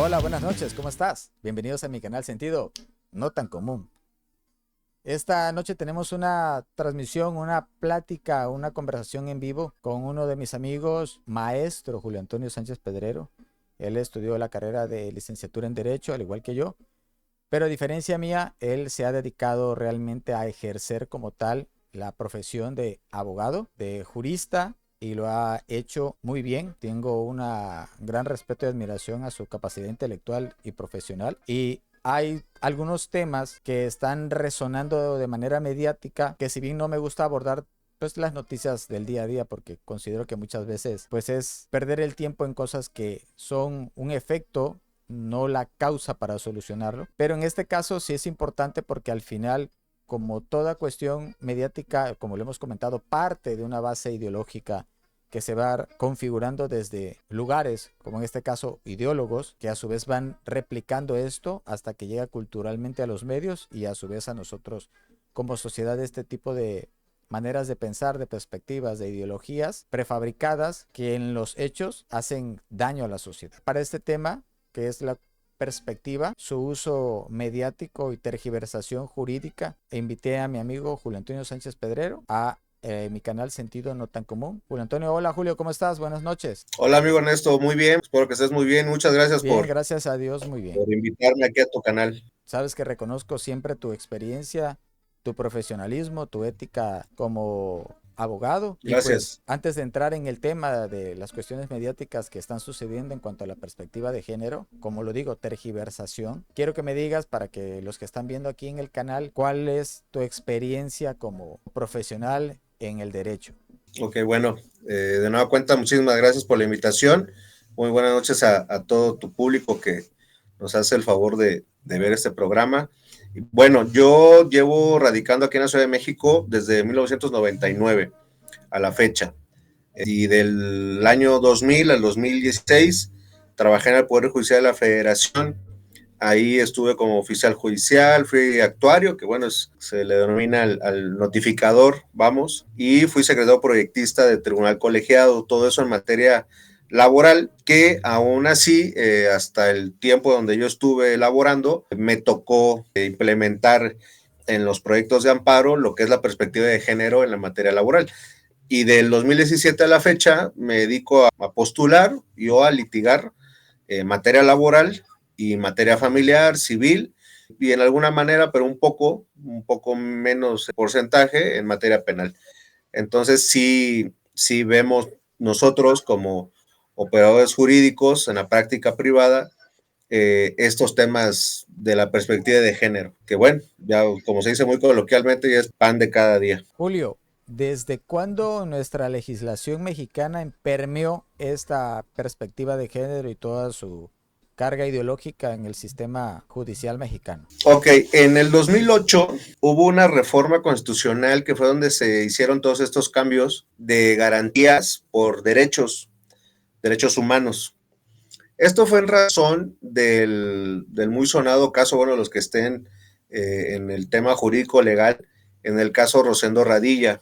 Hola, buenas noches, ¿cómo estás? Bienvenidos a mi canal Sentido No Tan Común. Esta noche tenemos una transmisión, una plática, una conversación en vivo con uno de mis amigos, maestro Julio Antonio Sánchez Pedrero. Él estudió la carrera de licenciatura en Derecho, al igual que yo, pero a diferencia mía, él se ha dedicado realmente a ejercer como tal la profesión de abogado, de jurista, y lo ha hecho muy bien. Tengo un gran respeto y admiración a su capacidad intelectual y profesional. Y hay algunos temas que están resonando de manera mediática que, si bien no me gusta abordar pues las noticias del día a día, porque considero que muchas veces pues es perder el tiempo en cosas que son un efecto, no la causa para solucionarlo. Pero en este caso sí es importante porque al final, como toda cuestión mediática, como lo hemos comentado, parte de una base ideológica que se va configurando desde lugares, como en este caso ideólogos, que a su vez van replicando esto hasta que llega culturalmente a los medios y a su vez a nosotros como sociedad. Este tipo de maneras de pensar, de perspectivas, de ideologías prefabricadas que en los hechos hacen daño a la sociedad. Para este tema, que es la perspectiva, su uso mediático y tergiversación jurídica, e invité a mi amigo Julio Antonio Sánchez Pedrero a mi canal Sentido No Tan Común. Julio Antonio, hola Julio, ¿cómo estás? Buenas noches. Hola amigo Ernesto, muy bien, espero que estés muy bien. Muchas gracias Bien, gracias a Dios, muy bien. por invitarme aquí a tu canal. Sabes que reconozco siempre tu experiencia, tu profesionalismo, tu ética como abogado. Y pues Gracias. antes de entrar en el tema de las cuestiones mediáticas que están sucediendo en cuanto a la perspectiva de género, como lo digo, tergiversación, quiero que me digas, para que los que están viendo aquí en el canal, cuál es tu experiencia como profesional en el derecho. Ok, bueno, de nueva cuenta, muchísimas gracias por la invitación. Muy buenas noches a todo tu público que nos hace el favor de ver este programa. Y bueno, yo llevo radicando aquí en la Ciudad de México desde 1999 a la fecha. Y del año 2000 al 2016 trabajé en el Poder Judicial de la Federación. Ahí estuve como oficial judicial, fui actuario, que bueno, se le denomina al notificador, vamos, y fui secretario proyectista de tribunal colegiado, todo eso en materia laboral, que aún así, hasta el tiempo donde yo estuve elaborando, me tocó implementar en los proyectos de amparo lo que es la perspectiva de género en la materia laboral. Y del 2017 a la fecha me dedico a postular y o a litigar materia laboral y materia familiar, civil, y en alguna manera, pero un poco menos porcentaje en materia penal. Entonces, sí vemos nosotros como operadores jurídicos en la práctica privada estos temas de la perspectiva de género, que bueno, ya como se dice muy coloquialmente, ya es pan de cada día. Julio, ¿desde cuándo nuestra legislación mexicana permeó esta perspectiva de género y toda su carga ideológica en el sistema judicial mexicano? Ok, en el 2008 hubo una reforma constitucional que fue donde se hicieron todos estos cambios de garantías por derechos humanos. Esto fue en razón del muy sonado caso, bueno, los que estén en el tema jurídico legal, en el caso Rosendo Radilla,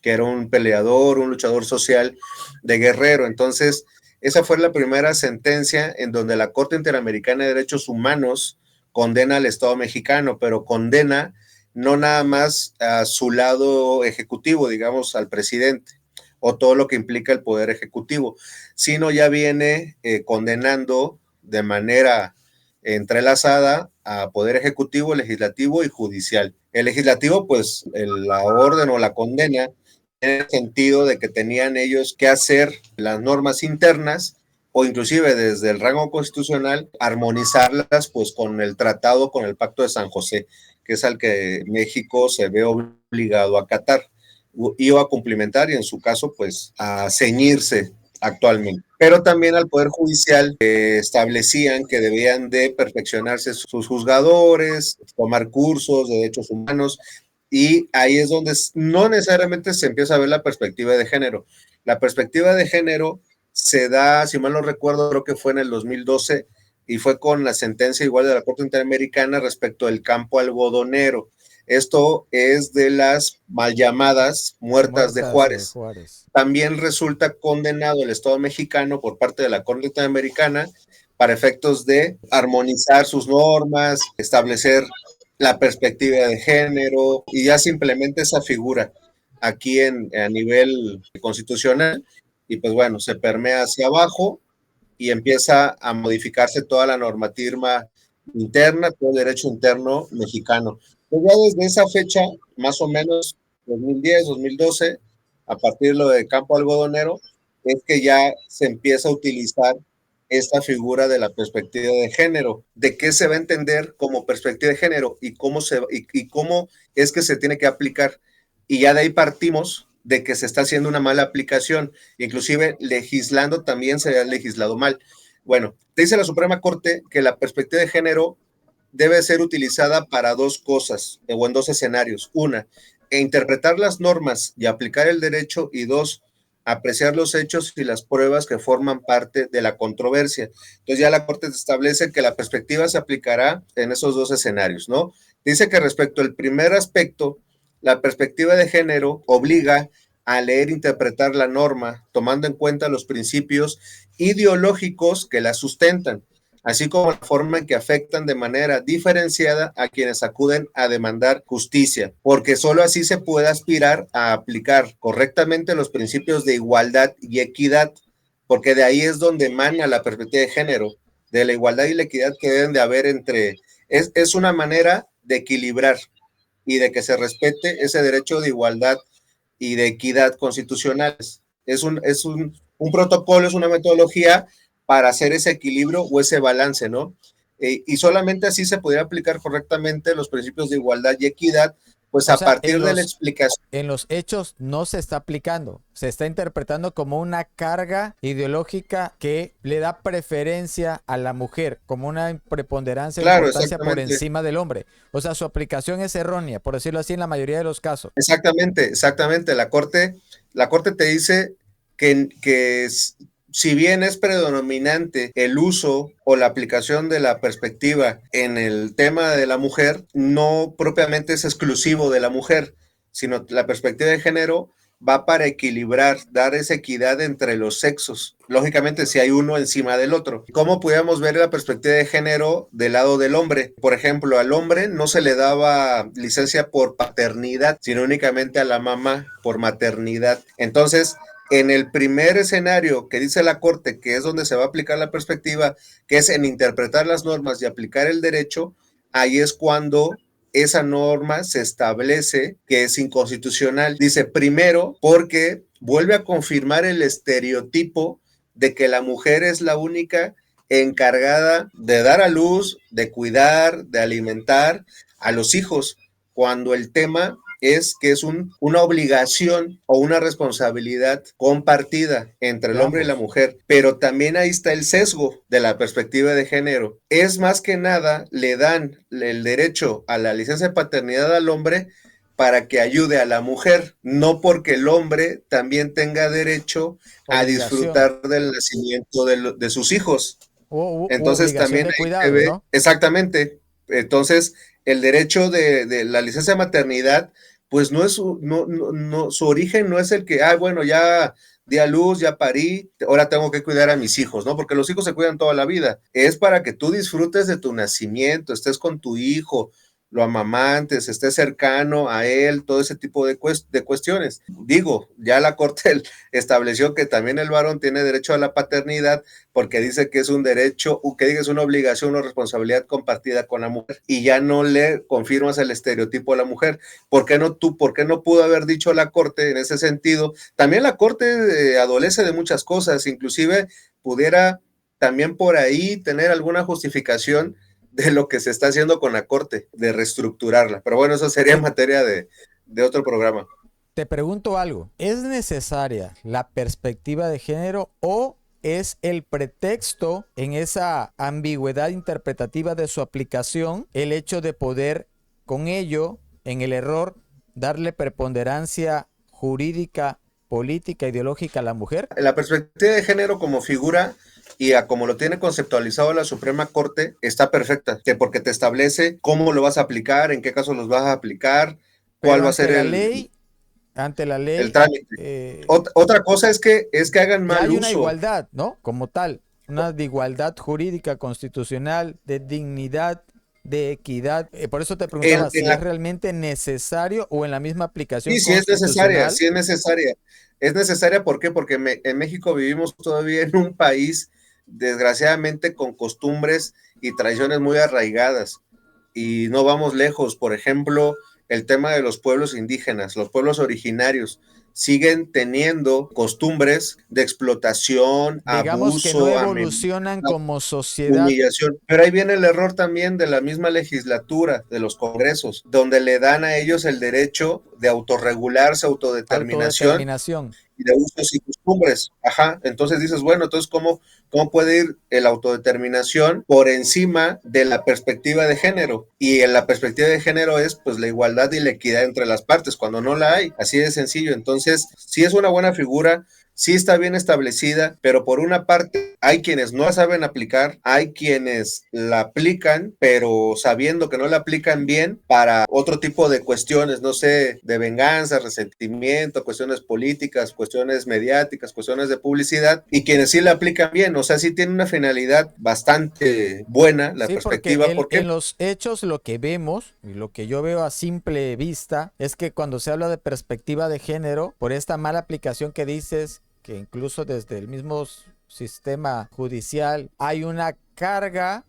que era un peleador, un luchador social de Guerrero. Entonces, esa fue la primera sentencia en donde la Corte Interamericana de Derechos Humanos condena al Estado mexicano, pero condena no nada más a su lado ejecutivo, digamos, al presidente, o todo lo que implica el poder ejecutivo, sino ya viene condenando de manera entrelazada a poder ejecutivo, legislativo y judicial. El legislativo, pues la orden o la condena en el sentido de que tenían ellos que hacer las normas internas o inclusive desde el rango constitucional armonizarlas pues con el tratado, con el Pacto de San José, que es al que México se ve obligado a acatar y o a cumplimentar y en su caso pues a ceñirse actualmente. Pero también al Poder Judicial establecían que debían de perfeccionarse sus juzgadores, tomar cursos de derechos humanos, y ahí es donde no necesariamente se empieza a ver la perspectiva de género. La perspectiva de género se da, si mal no recuerdo, creo que fue en el 2012 y fue con la sentencia igual de la Corte Interamericana respecto al campo algodonero. Esto es de las mal llamadas muertas de Muertas de Juárez. Juárez. También resulta condenado el Estado mexicano por parte de la Corte Interamericana para efectos de armonizar sus normas, establecer la perspectiva de género, y ya se implementa esa figura aquí a nivel constitucional, y pues bueno, se permea hacia abajo y empieza a modificarse toda la normativa interna, todo el derecho interno mexicano. Pues ya desde esa fecha, más o menos 2010, 2012, a partir de lo de campo algodonero, es que ya se empieza a utilizar esta figura de la perspectiva de género. ¿De qué se va a entender como perspectiva de género y cómo es que se tiene que aplicar? Y ya de ahí partimos de que se está haciendo una mala aplicación, inclusive legislando también se ha legislado mal. Bueno, dice la Suprema Corte que la perspectiva de género debe ser utilizada para dos cosas o en dos escenarios. Una, interpretar las normas y aplicar el derecho, y dos, apreciar los hechos y las pruebas que forman parte de la controversia. Entonces ya la Corte establece que la perspectiva se aplicará en esos dos escenarios, ¿no? Dice que respecto al primer aspecto, la perspectiva de género obliga a leer e interpretar la norma, tomando en cuenta los principios ideológicos que la sustentan, así como la forma en que afectan de manera diferenciada a quienes acuden a demandar justicia, porque solo así se puede aspirar a aplicar correctamente los principios de igualdad y equidad, porque de ahí es donde emana la perspectiva de género, de la igualdad y la equidad que deben de haber es una manera de equilibrar y de que se respete ese derecho de igualdad y de equidad constitucionales. Un protocolo, es una metodología para hacer ese equilibrio o ese balance, ¿no? Y solamente así se podría aplicar correctamente los principios de igualdad y equidad, pues O a sea, partir de la explicación. en los hechos no se está aplicando, se está interpretando como una carga ideológica que le da preferencia a la mujer, como una preponderancia o Claro, importancia por exactamente. encima del hombre. O sea, su aplicación es errónea, por decirlo así, en la mayoría de los casos. Exactamente, exactamente. La corte te dice que si bien es predominante el uso o la aplicación de la perspectiva en el tema de la mujer, no propiamente es exclusivo de la mujer, sino la perspectiva de género va para equilibrar, dar esa equidad entre los sexos. Lógicamente, si hay uno encima del otro. ¿Cómo podíamos ver la perspectiva de género del lado del hombre? Por ejemplo, al hombre no se le daba licencia por paternidad, sino únicamente a la mamá por maternidad. Entonces, en el primer escenario que dice la Corte, que es donde se va a aplicar la perspectiva, que es en interpretar las normas y aplicar el derecho, ahí es cuando esa norma se establece que es inconstitucional. Dice, primero, porque vuelve a confirmar el estereotipo de que la mujer es la única encargada de dar a luz, de cuidar, de alimentar a los hijos, cuando el tema es que es una obligación o una responsabilidad compartida entre el hombre y la mujer, pero también ahí está el sesgo de la perspectiva de género. Es más que nada, le dan el derecho a la licencia de paternidad al hombre para que ayude a la mujer, no porque el hombre también tenga derecho a disfrutar del nacimiento de sus hijos. Entonces también de ahí cuidado, se ve, ¿no? exactamente. Entonces, el derecho de la licencia de maternidad, pues no es su origen no es el que, bueno, ya di a luz, ya parí, ahora tengo que cuidar a mis hijos, ¿no? Porque los hijos se cuidan toda la vida. Es para que tú disfrutes de tu nacimiento, estés con tu hijo, lo amamantes, estés cercano a él, todo ese tipo de cuestiones. Digo, ya la Corte estableció que también el varón tiene derecho a la paternidad, porque dice que es un derecho, que diga es una obligación o responsabilidad compartida con la mujer, y ya no le confirmas el estereotipo a la mujer. ¿Por qué no pudo haber dicho la Corte en ese sentido? También la Corte adolece de muchas cosas, inclusive pudiera también por ahí tener alguna justificación de lo que se está haciendo con la Corte, de reestructurarla. Pero bueno, eso sería materia de otro programa. Te pregunto algo, ¿es necesaria la perspectiva de género o es el pretexto en esa ambigüedad interpretativa de su aplicación el hecho de poder con ello, en el error, darle preponderancia jurídica, política, ideológica a la mujer? La perspectiva de género como figura y a como lo tiene conceptualizado la Suprema Corte está perfecta, porque te establece cómo lo vas a aplicar, en qué casos los vas a aplicar, cuál va a ser ante la ley, el trámite. Otra cosa es que hagan mal hay una uso. igualdad, ¿no? Como tal. una de igualdad jurídica constitucional, de dignidad, de equidad. Por eso te preguntaba En si es realmente necesario o en la misma aplicación Sí, sí es necesaria, constitucional. sí es necesaria. Es necesaria, ¿por qué? Porque en México vivimos todavía en un país, desgraciadamente, con costumbres y tradiciones muy arraigadas. Y no vamos lejos. Por ejemplo, el tema de los pueblos indígenas, los pueblos originarios, siguen teniendo costumbres de explotación, Digamos que no abuso, evolucionan como sociedad. humillación. Pero ahí viene el error también de la misma legislatura, de los congresos, donde le dan a ellos el derecho de autorregularse, autodeterminación Autodeterminación. y de usos y costumbres. Ajá, entonces dices, bueno, entonces, ¿cómo puede ir la autodeterminación por encima de la perspectiva de género? Y en la perspectiva de género es, pues, la igualdad y la equidad entre las partes, cuando no la hay. Así de sencillo. Entonces, sí es una buena figura, sí está bien establecida, pero por una parte hay quienes no la saben aplicar, hay quienes la aplican, pero sabiendo que no la aplican bien para otro tipo de cuestiones, no sé, de venganza, resentimiento, cuestiones políticas, cuestiones mediáticas, cuestiones de publicidad, y quienes sí la aplican bien, o sea, sí tiene una finalidad bastante buena la Sí, porque perspectiva, ¿por qué? en los hechos lo que vemos y lo que yo veo a simple vista es que cuando se habla de perspectiva de género, por esta mala aplicación que dices, que incluso desde el mismo sistema judicial hay una carga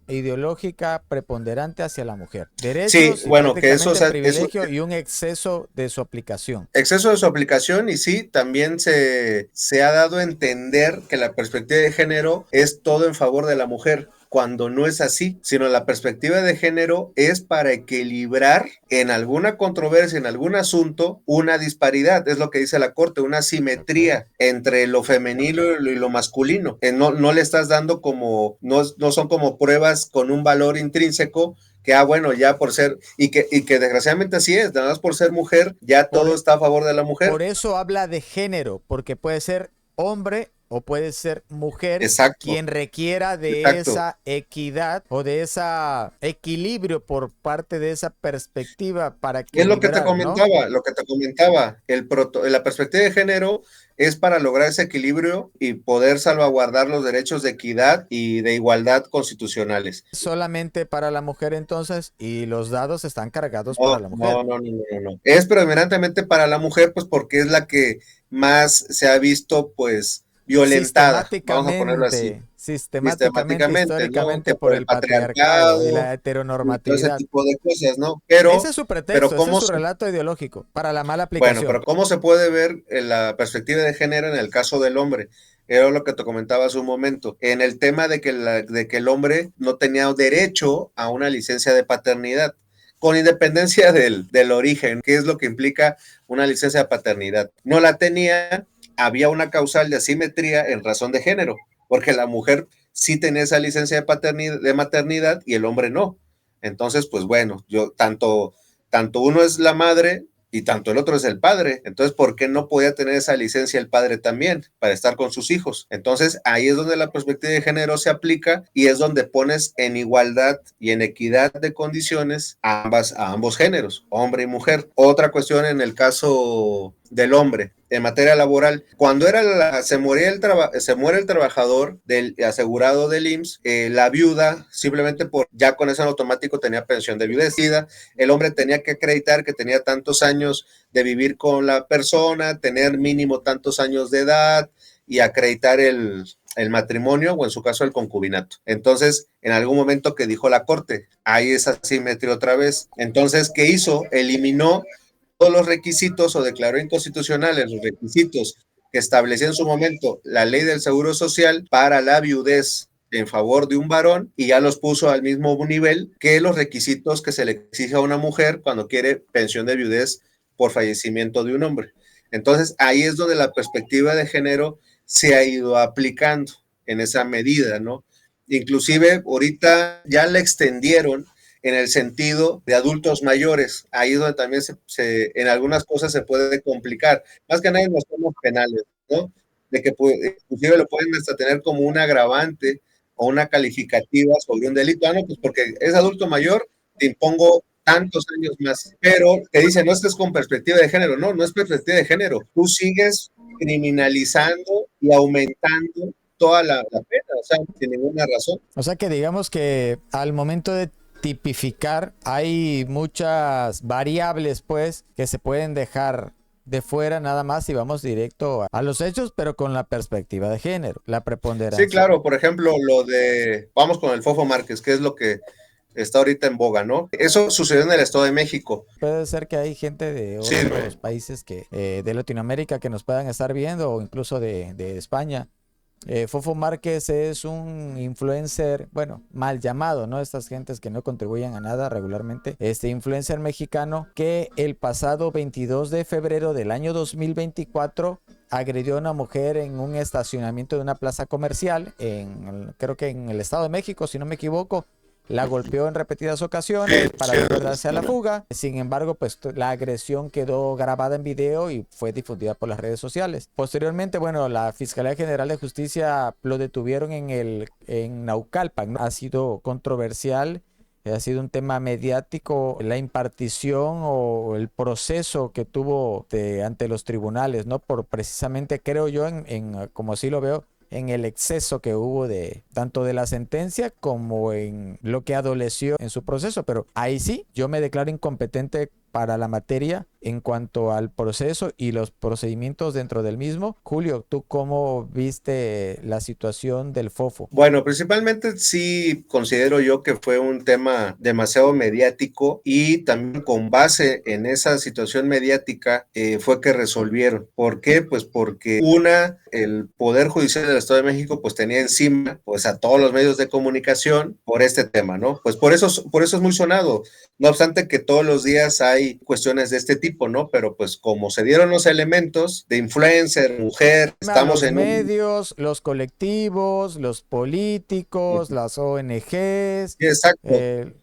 ideológica preponderante hacia la mujer. Sí, Derechos y bueno, que eso, o prácticamente sea, eso privilegio y un exceso de su aplicación. exceso de su aplicación y sí, también se ha dado a entender que la perspectiva de género es todo en favor de la mujer, cuando no es así, sino la perspectiva de género es para equilibrar en alguna controversia, en algún asunto, una disparidad, es lo que dice la Corte, una simetría entre lo femenino y lo masculino. No le estás dando como, no son como pruebas con un valor intrínseco, que bueno, ya por ser, y que desgraciadamente así es, nada más por ser mujer, ya todo Por, está a favor de la mujer. por eso habla de género, porque puede ser hombre o puede ser mujer Exacto, quien requiera de exacto. esa equidad o de ese equilibrio por parte de esa perspectiva para Es equilibrar, ¿no? lo que te comentaba, la perspectiva de género es para lograr ese equilibrio y poder salvaguardar los derechos de equidad y de igualdad constitucionales. Solamente para la mujer entonces y los dados están cargados para No, la mujer. no, no, no, no, no. Es predominantemente para la mujer, pues porque es la que más se ha visto, pues, violentada, vamos a ponerlo así, Sistemáticamente, sistemáticamente, ¿no? históricamente Que por por el el patriarcado y patriarcado la y todo ese heteronormatividad. tipo de cosas, ¿no? Ese es su Pero pretexto, ese es ¿cómo su se, relato ideológico para la mala bueno, aplicación. pero cómo se puede ver en la perspectiva de género en el caso del hombre? Era lo que te comentaba hace un momento, en el tema de que el hombre no tenía derecho a una licencia de paternidad, con independencia del origen, que es lo que implica una licencia de paternidad. No la tenía, había una causal de asimetría en razón de género, porque la mujer sí tenía esa licencia de maternidad y el hombre no. Entonces, pues bueno, tanto uno es la madre y tanto el otro es el padre. Entonces, ¿por qué no podía tener esa licencia el padre también para estar con sus hijos? Entonces, ahí es donde la perspectiva de género se aplica y es donde pones en igualdad y en equidad de condiciones a ambos géneros, hombre y mujer. Otra cuestión en el caso del hombre en materia laboral, cuando se muere el trabajador del asegurado del IMSS, la viuda simplemente ya con eso en automático tenía pensión de viudez. El hombre tenía que acreditar que tenía tantos años de vivir con la persona, tener mínimo tantos años de edad y acreditar el matrimonio o en su caso el concubinato. Entonces, en algún momento que dijo la Corte, ahí es asimetría otra vez. Entonces, ¿qué hizo? Eliminó todos los requisitos o declaró inconstitucionales los requisitos que establecía en su momento la ley del Seguro Social para la viudez en favor de un varón y ya los puso al mismo nivel que los requisitos que se le exige a una mujer cuando quiere pensión de viudez por fallecimiento de un hombre. Entonces ahí es donde la perspectiva de género se ha ido aplicando en esa medida, ¿no? Inclusive ahorita ya la extendieron en el sentido de adultos mayores. Ahí es donde también en algunas cosas se puede complicar, más que nada en los temas penales, ¿no? De que inclusive lo pueden hasta tener como un agravante o una calificativa sobre un delito. No, pues porque es adulto mayor, te impongo tantos años más. Pero que dice, no estés con perspectiva de género. No, no es perspectiva de género. Tú sigues criminalizando y aumentando toda la pena, o sea, sin ninguna razón. O sea que digamos que al momento de tipificar hay muchas variables pues que se pueden dejar de fuera nada más y vamos directo a los hechos, pero con la perspectiva de género, la Sí, preponderancia. claro, por ejemplo, vamos con el Fofo Márquez, que es lo que está ahorita en boga, ¿no? Eso sucedió en el Estado de México. Puede ser que hay gente de Sí, otros países que de Latinoamérica que nos puedan estar viendo o incluso de España. Fofo Márquez es un influencer, bueno, mal llamado, ¿no? Estas gentes que no contribuyen a nada regularmente. Este influencer mexicano que el pasado 22 de febrero del año 2024 agredió a una mujer en un estacionamiento de una plaza comercial, creo que en el Estado de México, si no me equivoco. La golpeó en repetidas ocasiones para después darse a la fuga. Sin embargo, pues la agresión quedó grabada en video y fue difundida por las redes sociales. Posteriormente, bueno, la Fiscalía General de Justicia lo detuvieron en Naucalpan, ¿no? Ha sido controversial, ha sido un tema mediático la impartición o el proceso que tuvo ante los tribunales, ¿no? Por precisamente, creo yo, como así lo veo, en el exceso que hubo de tanto de la sentencia como en lo que adoleció en su proceso. Pero ahí sí, yo me declaro incompetente para la materia en cuanto al proceso y los procedimientos dentro del mismo. Julio, ¿tú cómo viste la situación del Fofo? Bueno, principalmente sí considero yo que fue un tema demasiado mediático y también con base en esa situación mediática fue que resolvieron. ¿Por qué? Pues porque el Poder Judicial del Estado de México pues tenía encima pues a todos los medios de comunicación por este tema, ¿no? Pues por eso es muy sonado. No obstante que todos los días hay cuestiones de este tipo, ¿no? Pero pues como se dieron los elementos de influencer, mujer, estamos Los en un... medios, los colectivos, los políticos, las ONGs, Exacto.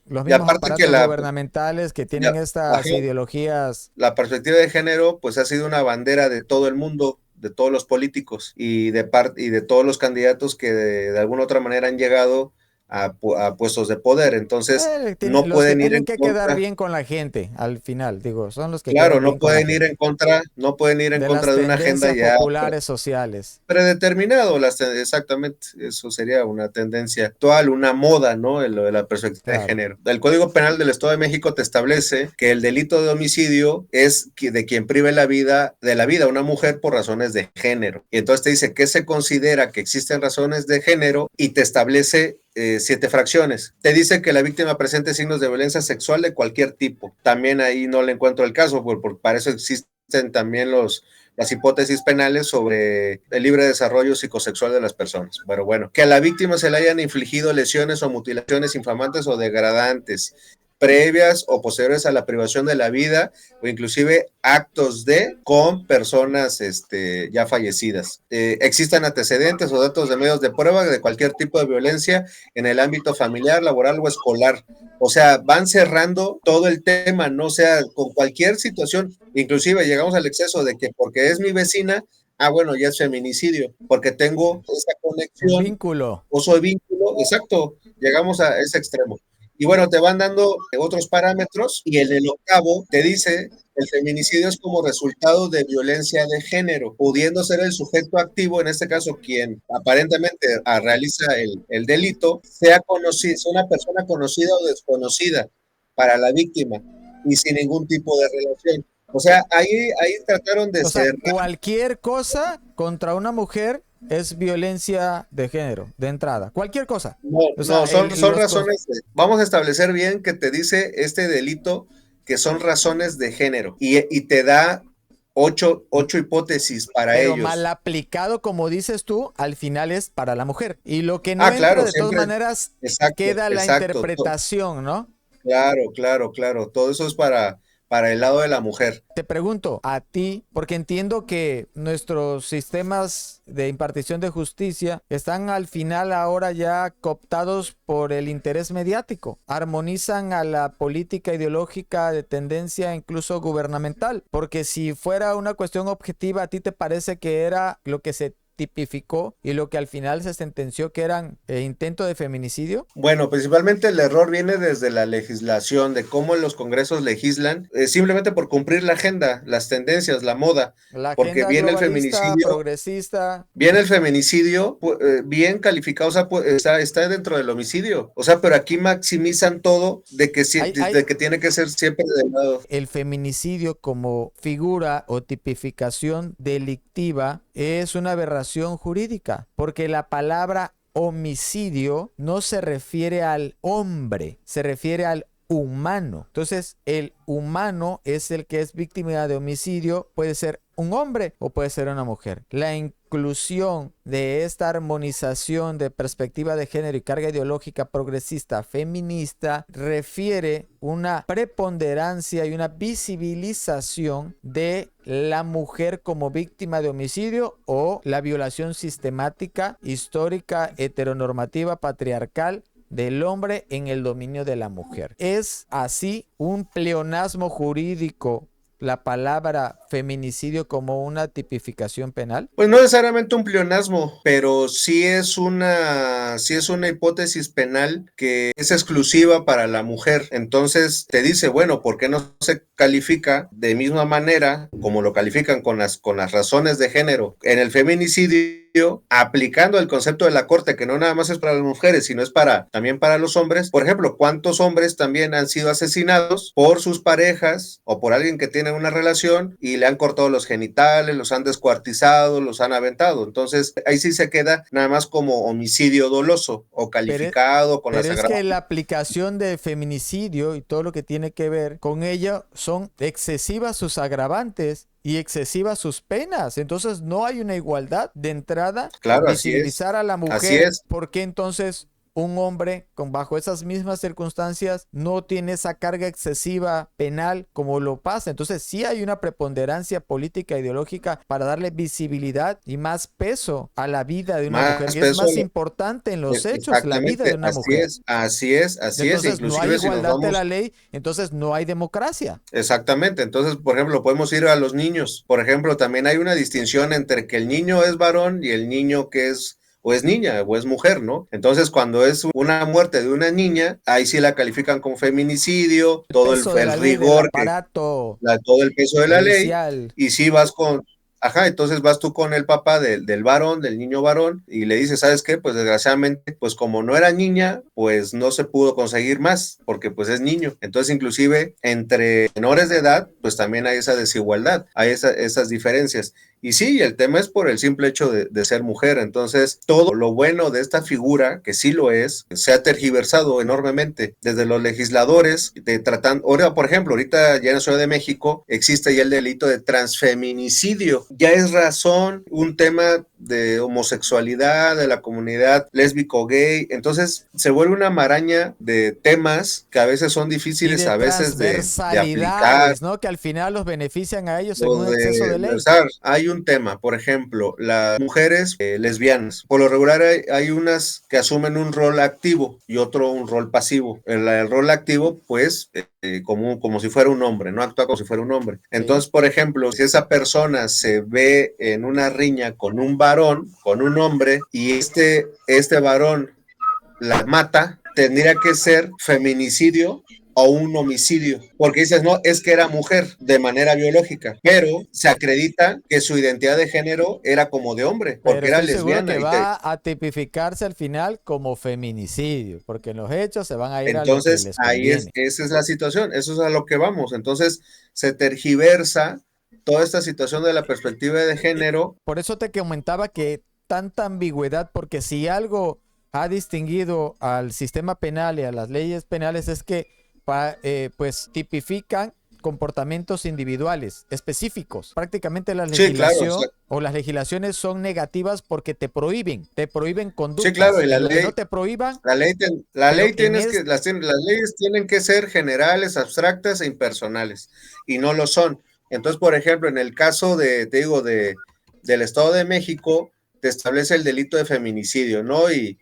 los Y mismos aparte que aparatos gubernamentales que tienen ajá, estas ideologías. la perspectiva de género, pues ha sido una bandera de todo el mundo, de todos los políticos y de todos los candidatos que de alguna otra manera han llegado a puestos de poder. Entonces, no Los que pueden ir en tienen que quedar contra. bien con la gente, al final, digo, son los que Claro, quedan no bien con la pueden ir gente. en contra, no pueden ir en De las contra de una agenda tendencias ya populares sociales. predeterminado, exactamente, eso sería una tendencia actual, una moda, ¿no? Lo de la perspectiva de Claro. género. El Código Penal del Estado de México te establece que el delito de homicidio es de quien prive de la vida a una mujer por razones de género. Y entonces te dice que se considera que existen razones de género y te establece 7 fracciones. Te dice que la víctima presente signos de violencia sexual de cualquier tipo. También ahí no le encuentro el caso, porque para eso existen también las hipótesis penales sobre el libre desarrollo psicosexual de las personas. Pero bueno, que a la víctima se le hayan infligido lesiones o mutilaciones infamantes o degradantes previas o posteriores a la privación de la vida o inclusive actos con personas ya fallecidas. Existan antecedentes o datos de medios de prueba de cualquier tipo de violencia en el ámbito familiar, laboral o escolar. O sea, van cerrando todo el tema, ¿no? O sea, con cualquier situación, inclusive llegamos al exceso de que porque es mi vecina, bueno, ya es feminicidio, porque tengo esa Un conexión vínculo. o soy vínculo, exacto, llegamos a ese extremo. Y bueno, te van dando otros parámetros y en el octavo te dice el feminicidio es como resultado de violencia de género, pudiendo ser el sujeto activo, en este caso quien aparentemente realiza el delito, sea una persona conocida o desconocida para la víctima y sin ningún tipo de relación. O sea, ahí trataron de O sea, cerrar. cualquier cosa contra una mujer es violencia de género, de entrada. Cualquier cosa. No, O no, sea, son razones. Vamos a establecer bien que te dice este delito que son razones de género y te da ocho hipótesis para pero mal ellos. aplicado, como dices tú, al final es para la mujer. Y lo que no entra, Claro, de todas siempre. maneras, Exacto, queda la exacto. interpretación, ¿no? Claro, claro, claro. Todo eso es para el lado de la mujer. Te pregunto a ti, porque entiendo que nuestros sistemas de impartición de justicia están al final ahora ya cooptados por el interés mediático. Armonizan a la política ideológica de tendencia incluso gubernamental. Porque si fuera una cuestión objetiva, ¿a ti te parece que era lo que se tipificó y lo que al final se sentenció que eran intentos de feminicidio? Bueno, principalmente el error viene desde la legislación, de cómo los congresos legislan, simplemente por cumplir la agenda, las tendencias, la moda, La porque agenda globalista, progresista. viene el feminicidio bien calificado, o sea, está dentro del homicidio, o sea, pero aquí maximizan todo de que tiene que ser siempre del lado. El feminicidio como figura o tipificación delictiva es una aberración jurídica, porque la palabra homicidio no se refiere al hombre, se refiere al humano. Entonces, el humano es el que es víctima de homicidio, puede ser un hombre o puede ser una mujer. La inclusión de esta armonización de perspectiva de género y carga ideológica progresista feminista refiere una preponderancia y una visibilización de la mujer como víctima de homicidio o la violación sistemática, histórica, heteronormativa, patriarcal del hombre en el dominio de la mujer. Es así un pleonasmo jurídico la palabra feminicidio como una tipificación penal? Pues no necesariamente un pleonasmo, pero sí es una hipótesis penal que es exclusiva para la mujer. Entonces te dice, bueno, ¿por qué no se califica de misma manera como lo califican con las razones de género en el feminicidio, aplicando el concepto de la corte, que no nada más es para las mujeres, sino es también para los hombres? Por ejemplo, ¿cuántos hombres también han sido asesinados por sus parejas o por alguien que tiene una relación y le han cortado los genitales, los han descuartizado, los han aventado? Entonces ahí sí se queda nada más como homicidio doloso o calificado con las agravantes. Pero es que la aplicación de feminicidio y todo lo que tiene que ver con ello son excesivas sus agravantes y excesivas sus penas. Entonces no hay una igualdad de entrada. Claro, visibilizar a la mujer. ¿Por qué entonces un hombre bajo esas mismas circunstancias no tiene esa carga excesiva penal como lo pasa? Entonces sí hay una preponderancia política ideológica para darle visibilidad y más peso a la vida de una mujer. Y es más importante en los hechos la vida de una mujer. Así es. Entonces no hay igualdad de la ley, entonces no hay democracia. Exactamente. Entonces, por ejemplo, podemos ir a los niños. Por ejemplo, también hay una distinción entre que el niño es varón y el niño que es o es niña o es mujer, ¿no? Entonces, cuando es una muerte de una niña, ahí sí la califican como feminicidio, todo el rigor, todo el peso de la ley, y sí vas con... Ajá, entonces vas tú con el papá del varón, del niño varón, y le dices, ¿sabes qué? Pues desgraciadamente, pues como no era niña, pues no se pudo conseguir más, porque pues es niño. Entonces, inclusive, entre menores de edad, pues también hay esa desigualdad, hay esas diferencias. Y sí, el tema es por el simple hecho de ser mujer. Entonces, todo lo bueno de esta figura, que sí lo es, se ha tergiversado enormemente desde los legisladores, ahora, por ejemplo, ahorita ya en la Ciudad de México existe ya el delito de transfeminicidio. Ya es razón un tema de homosexualidad, de la comunidad lésbico gay. Entonces, se vuelve una maraña de temas que a veces son difíciles a veces de aplicar, ¿no? Que al final los benefician a ellos en un exceso de ley. Hay un tema, por ejemplo, las mujeres lesbianas. Por lo regular hay unas que asumen un rol activo y otro un rol pasivo. El rol activo, pues, como si fuera un hombre, ¿no? Actúa como si fuera un hombre. Entonces, por ejemplo, si esa persona se ve en una riña con un varón, con un hombre, y este varón la mata, tendría que ser feminicidio o un homicidio, porque dices, no, es que era mujer de manera biológica, pero se acredita que su identidad de género era como de hombre, porque era lesbiana. Que va a tipificarse al final como feminicidio, porque en los hechos se van a ir entonces, a lo que les conviene. Esa es la situación, eso es a lo que vamos. Entonces, se tergiversa toda esta situación de la perspectiva de género. Por eso te comentaba que tanta ambigüedad, porque si algo ha distinguido al sistema penal y a las leyes penales es que pues tipifican comportamientos individuales específicos. Prácticamente la legislación o las legislaciones son negativas porque te prohíben conductas. Sí, claro, y la ley no te prohíban. Las leyes tienen que ser generales, abstractas e impersonales, y no lo son. Entonces, por ejemplo, en el caso del Estado de México, te establece el delito de feminicidio, ¿no? Y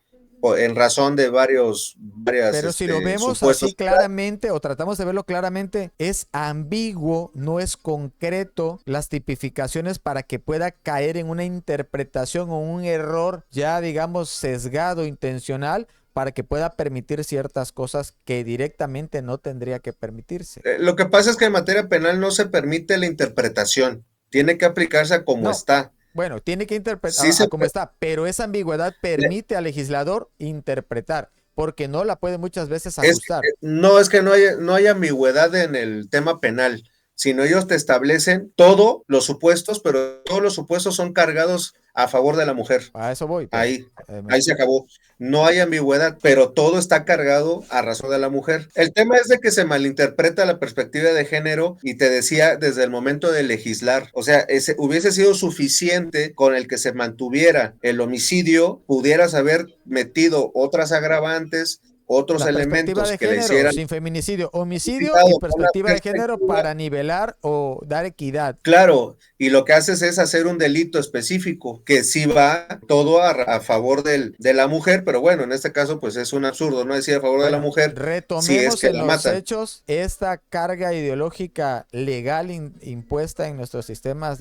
en razón de varias Pero si lo vemos así supuestos. claramente o tratamos de verlo claramente, es ambiguo, no es concreto las tipificaciones para que pueda caer en una interpretación o un error ya digamos sesgado, intencional, para que pueda permitir ciertas cosas que directamente no tendría que permitirse. Lo que pasa es que en materia penal no se permite la interpretación, tiene que aplicarse a como No, está. bueno, tiene que interpretar Sí a se como está, pero esa ambigüedad permite al legislador interpretar, porque no la puede muchas veces ajustar. no es que no hay ambigüedad en el tema penal, sino ellos te establecen todos los supuestos, pero todos los supuestos son cargados a favor de la mujer. A eso voy, pues. Ahí se acabó. No hay ambigüedad, pero todo está cargado a razón de la mujer. El tema es de que se malinterpreta la perspectiva de género y te decía desde el momento de legislar. O sea, hubiese sido suficiente con el que se mantuviera el homicidio, pudieras haber metido otras agravantes, otros La perspectiva elementos de que le género, hicieran sin feminicidio, homicidio y perspectiva de género para nivelar o dar equidad. claro, y lo que haces es hacer un delito específico que sí va todo a favor de la mujer, pero bueno, en este caso pues es un absurdo, no decir a favor de la Bueno, mujer si es retomemos que en la los matan. hechos esta carga ideológica legal impuesta en nuestros sistemas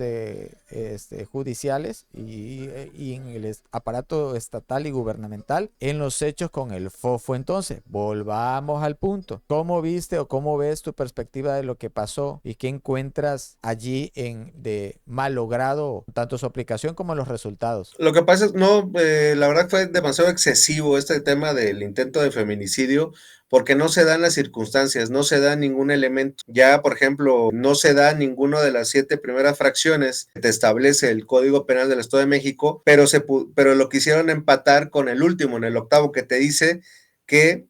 judiciales y en el aparato estatal y gubernamental en los hechos con el fofo. Entonces, volvamos al punto. ¿Cómo viste o cómo ves tu perspectiva de lo que pasó y qué encuentras allí de malogrado, tanto su aplicación como los resultados? Lo que pasa es, no, la verdad fue demasiado excesivo este tema del intento de feminicidio, porque no se dan las circunstancias, no se da ningún elemento. Ya, por ejemplo, no se da ninguno de las 7 primeras fracciones que te establece el Código Penal del Estado de México, pero lo quisieron empatar con el último, en el octavo, que te dice que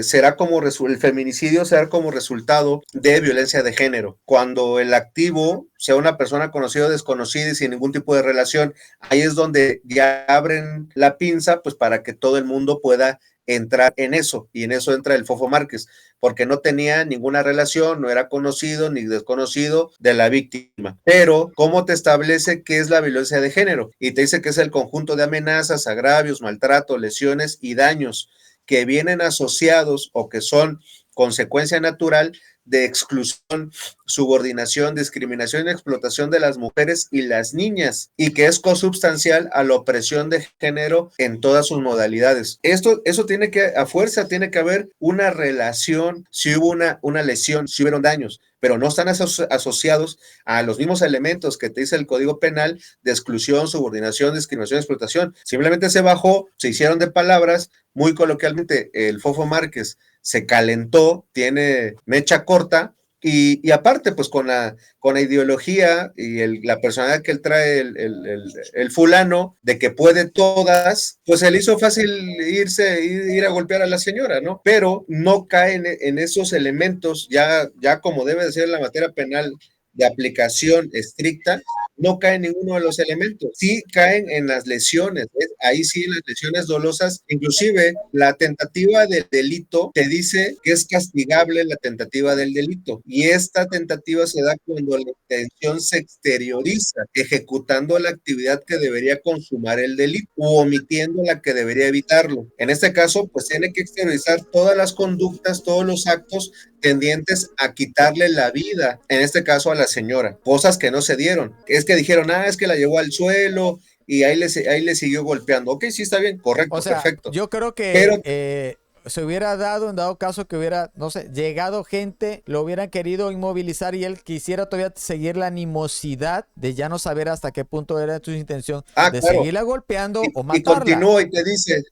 será como el feminicidio será como resultado de violencia de género. Cuando el activo sea una persona conocida o desconocida y sin ningún tipo de relación, ahí es donde ya abren la pinza, pues para que todo el mundo pueda entrar en eso, y en eso entra el Fofo Márquez, porque no tenía ninguna relación, no era conocido ni desconocido de la víctima. Pero, ¿cómo te establece qué es la violencia de género? Y te dice que es el conjunto de amenazas, agravios, maltrato, lesiones y daños que vienen asociados o que son consecuencia natural de exclusión, subordinación, discriminación y explotación de las mujeres y las niñas, y que es consubstancial a la opresión de género en todas sus modalidades. Eso tiene que, a fuerza, tiene que haber una relación, si hubo una lesión, si hubieron daños, pero no están asociados a los mismos elementos que te dice el Código Penal de exclusión, subordinación, discriminación y explotación. Simplemente se bajó, se hicieron de palabras, muy coloquialmente, el Fofo Márquez se calentó, tiene mecha corta, y aparte, pues con la ideología y la personalidad que él trae, el fulano, de que puede todas, pues se le hizo fácil ir a golpear a la señora, ¿no? Pero no cae en esos elementos, ya como debe de ser la materia penal de aplicación estricta, no caen ninguno de los elementos, sí caen en las lesiones, ¿ves? Ahí sí las lesiones dolosas, inclusive la tentativa del delito te dice que es castigable la tentativa del delito, y esta tentativa se da cuando la intención se exterioriza, ejecutando la actividad que debería consumar el delito u omitiendo la que debería evitarlo. En este caso, pues tiene que exteriorizar todas las conductas, todos los actos tendientes a quitarle la vida, en este caso a la señora, cosas que no se dieron. Es que dijeron, es que la llevó al suelo y ahí le siguió golpeando. Ok, sí, está bien, correcto, O sea, perfecto. yo creo Pero que se hubiera dado, en dado caso que hubiera, no sé, llegado gente, lo hubieran querido inmovilizar y él quisiera todavía seguir la animosidad de ya no saber hasta qué punto era su intención de claro, seguirla golpeando o y matarla. continúa y te dice,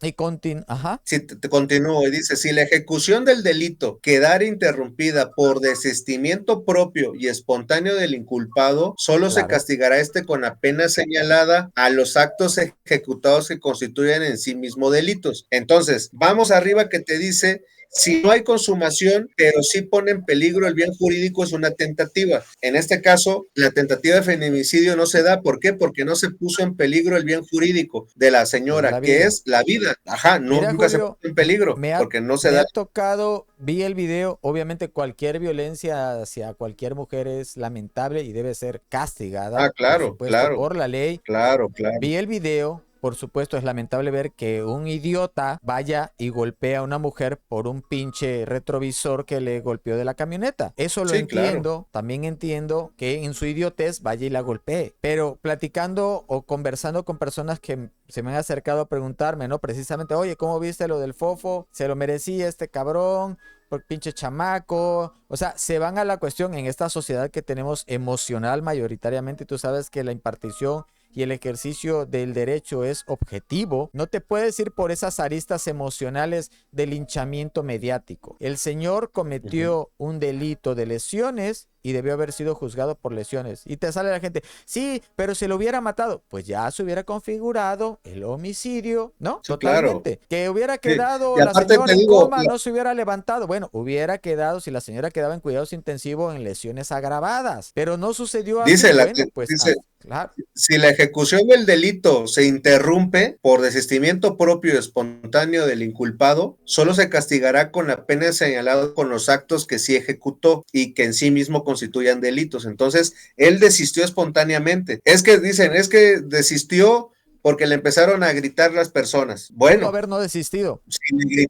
Ajá. si te continúo y dice, si la ejecución del delito quedara interrumpida por desistimiento propio y espontáneo del inculpado, solo se castigará con la pena señalada a los actos ejecutados que constituyen en sí mismo delitos. Entonces, vamos arriba que te dice, si no hay consumación, pero sí pone en peligro el bien jurídico, es una tentativa. En este caso, la tentativa de feminicidio no se da. ¿Por qué? Porque no se puso en peligro el bien jurídico de la señora, que es la vida. Ajá, Mira, nunca Julio, se puso en peligro, porque no se da. Me ha tocado, vi el video, obviamente cualquier violencia hacia cualquier mujer es lamentable y debe ser castigada, Claro, por supuesto, por la ley. Claro. Vi el video por supuesto, es lamentable ver que un idiota vaya y golpea a una mujer por un pinche retrovisor que le golpeó de la camioneta. Eso lo Sí, claro. entiendo. También entiendo que en su idiotez vaya y la golpee. Pero platicando o conversando con personas que se me han acercado a preguntarme, ¿no? Precisamente, oye, ¿cómo viste lo del fofo? ¿Se lo merecía este cabrón? Por pinche chamaco, o sea, se van a la cuestión en esta sociedad que tenemos emocional mayoritariamente. Tú sabes que la impartición y el ejercicio del derecho es objetivo. No te puedes ir por esas aristas emocionales del linchamiento mediático. El señor cometió un delito de lesiones y debió haber sido juzgado por lesiones. Y te sale la gente, sí, pero si lo hubiera matado, pues ya se hubiera configurado el homicidio, ¿no? Sí, claro. Totalmente. Que hubiera Sí. quedado Y la aparte señora te en digo, coma, no se hubiera levantado. Bueno, hubiera quedado si la señora quedaba en cuidados intensivos en lesiones agravadas. Pero no sucedió así. dice, Bueno, pues, dice, claro. si la ejecución del delito se interrumpe por desistimiento propio y espontáneo del inculpado, solo se castigará con la pena señalada con los actos que sí ejecutó y que en sí mismo constituyan delitos. Entonces, él desistió espontáneamente. Es que dicen, es que desistió porque le empezaron a gritar las personas. Pudo Bueno, haber no desistido.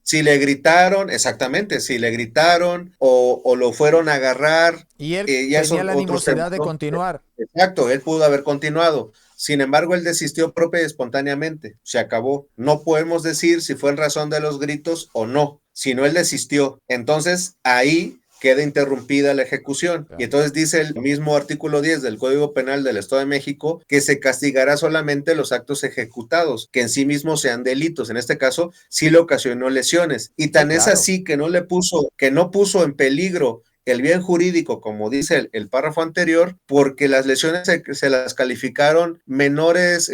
si le gritaron, exactamente, si le gritaron o lo fueron a agarrar, Y él ya tenía son la otros temas, animosidad de ¿no? continuar. Exacto, él pudo haber continuado. Sin embargo, él desistió propia y espontáneamente. Se acabó. No podemos decir si fue en razón de los gritos o no, sino él desistió. Entonces, ahí queda interrumpida la ejecución. Y entonces dice el mismo artículo 10 del Código Penal del Estado de México que se castigará solamente los actos ejecutados, que en sí mismos sean delitos. En este caso, sí le ocasionó lesiones. Y tan Sí, es claro. así que no puso en peligro el bien jurídico, como dice el párrafo anterior, porque las lesiones se las calificaron menores,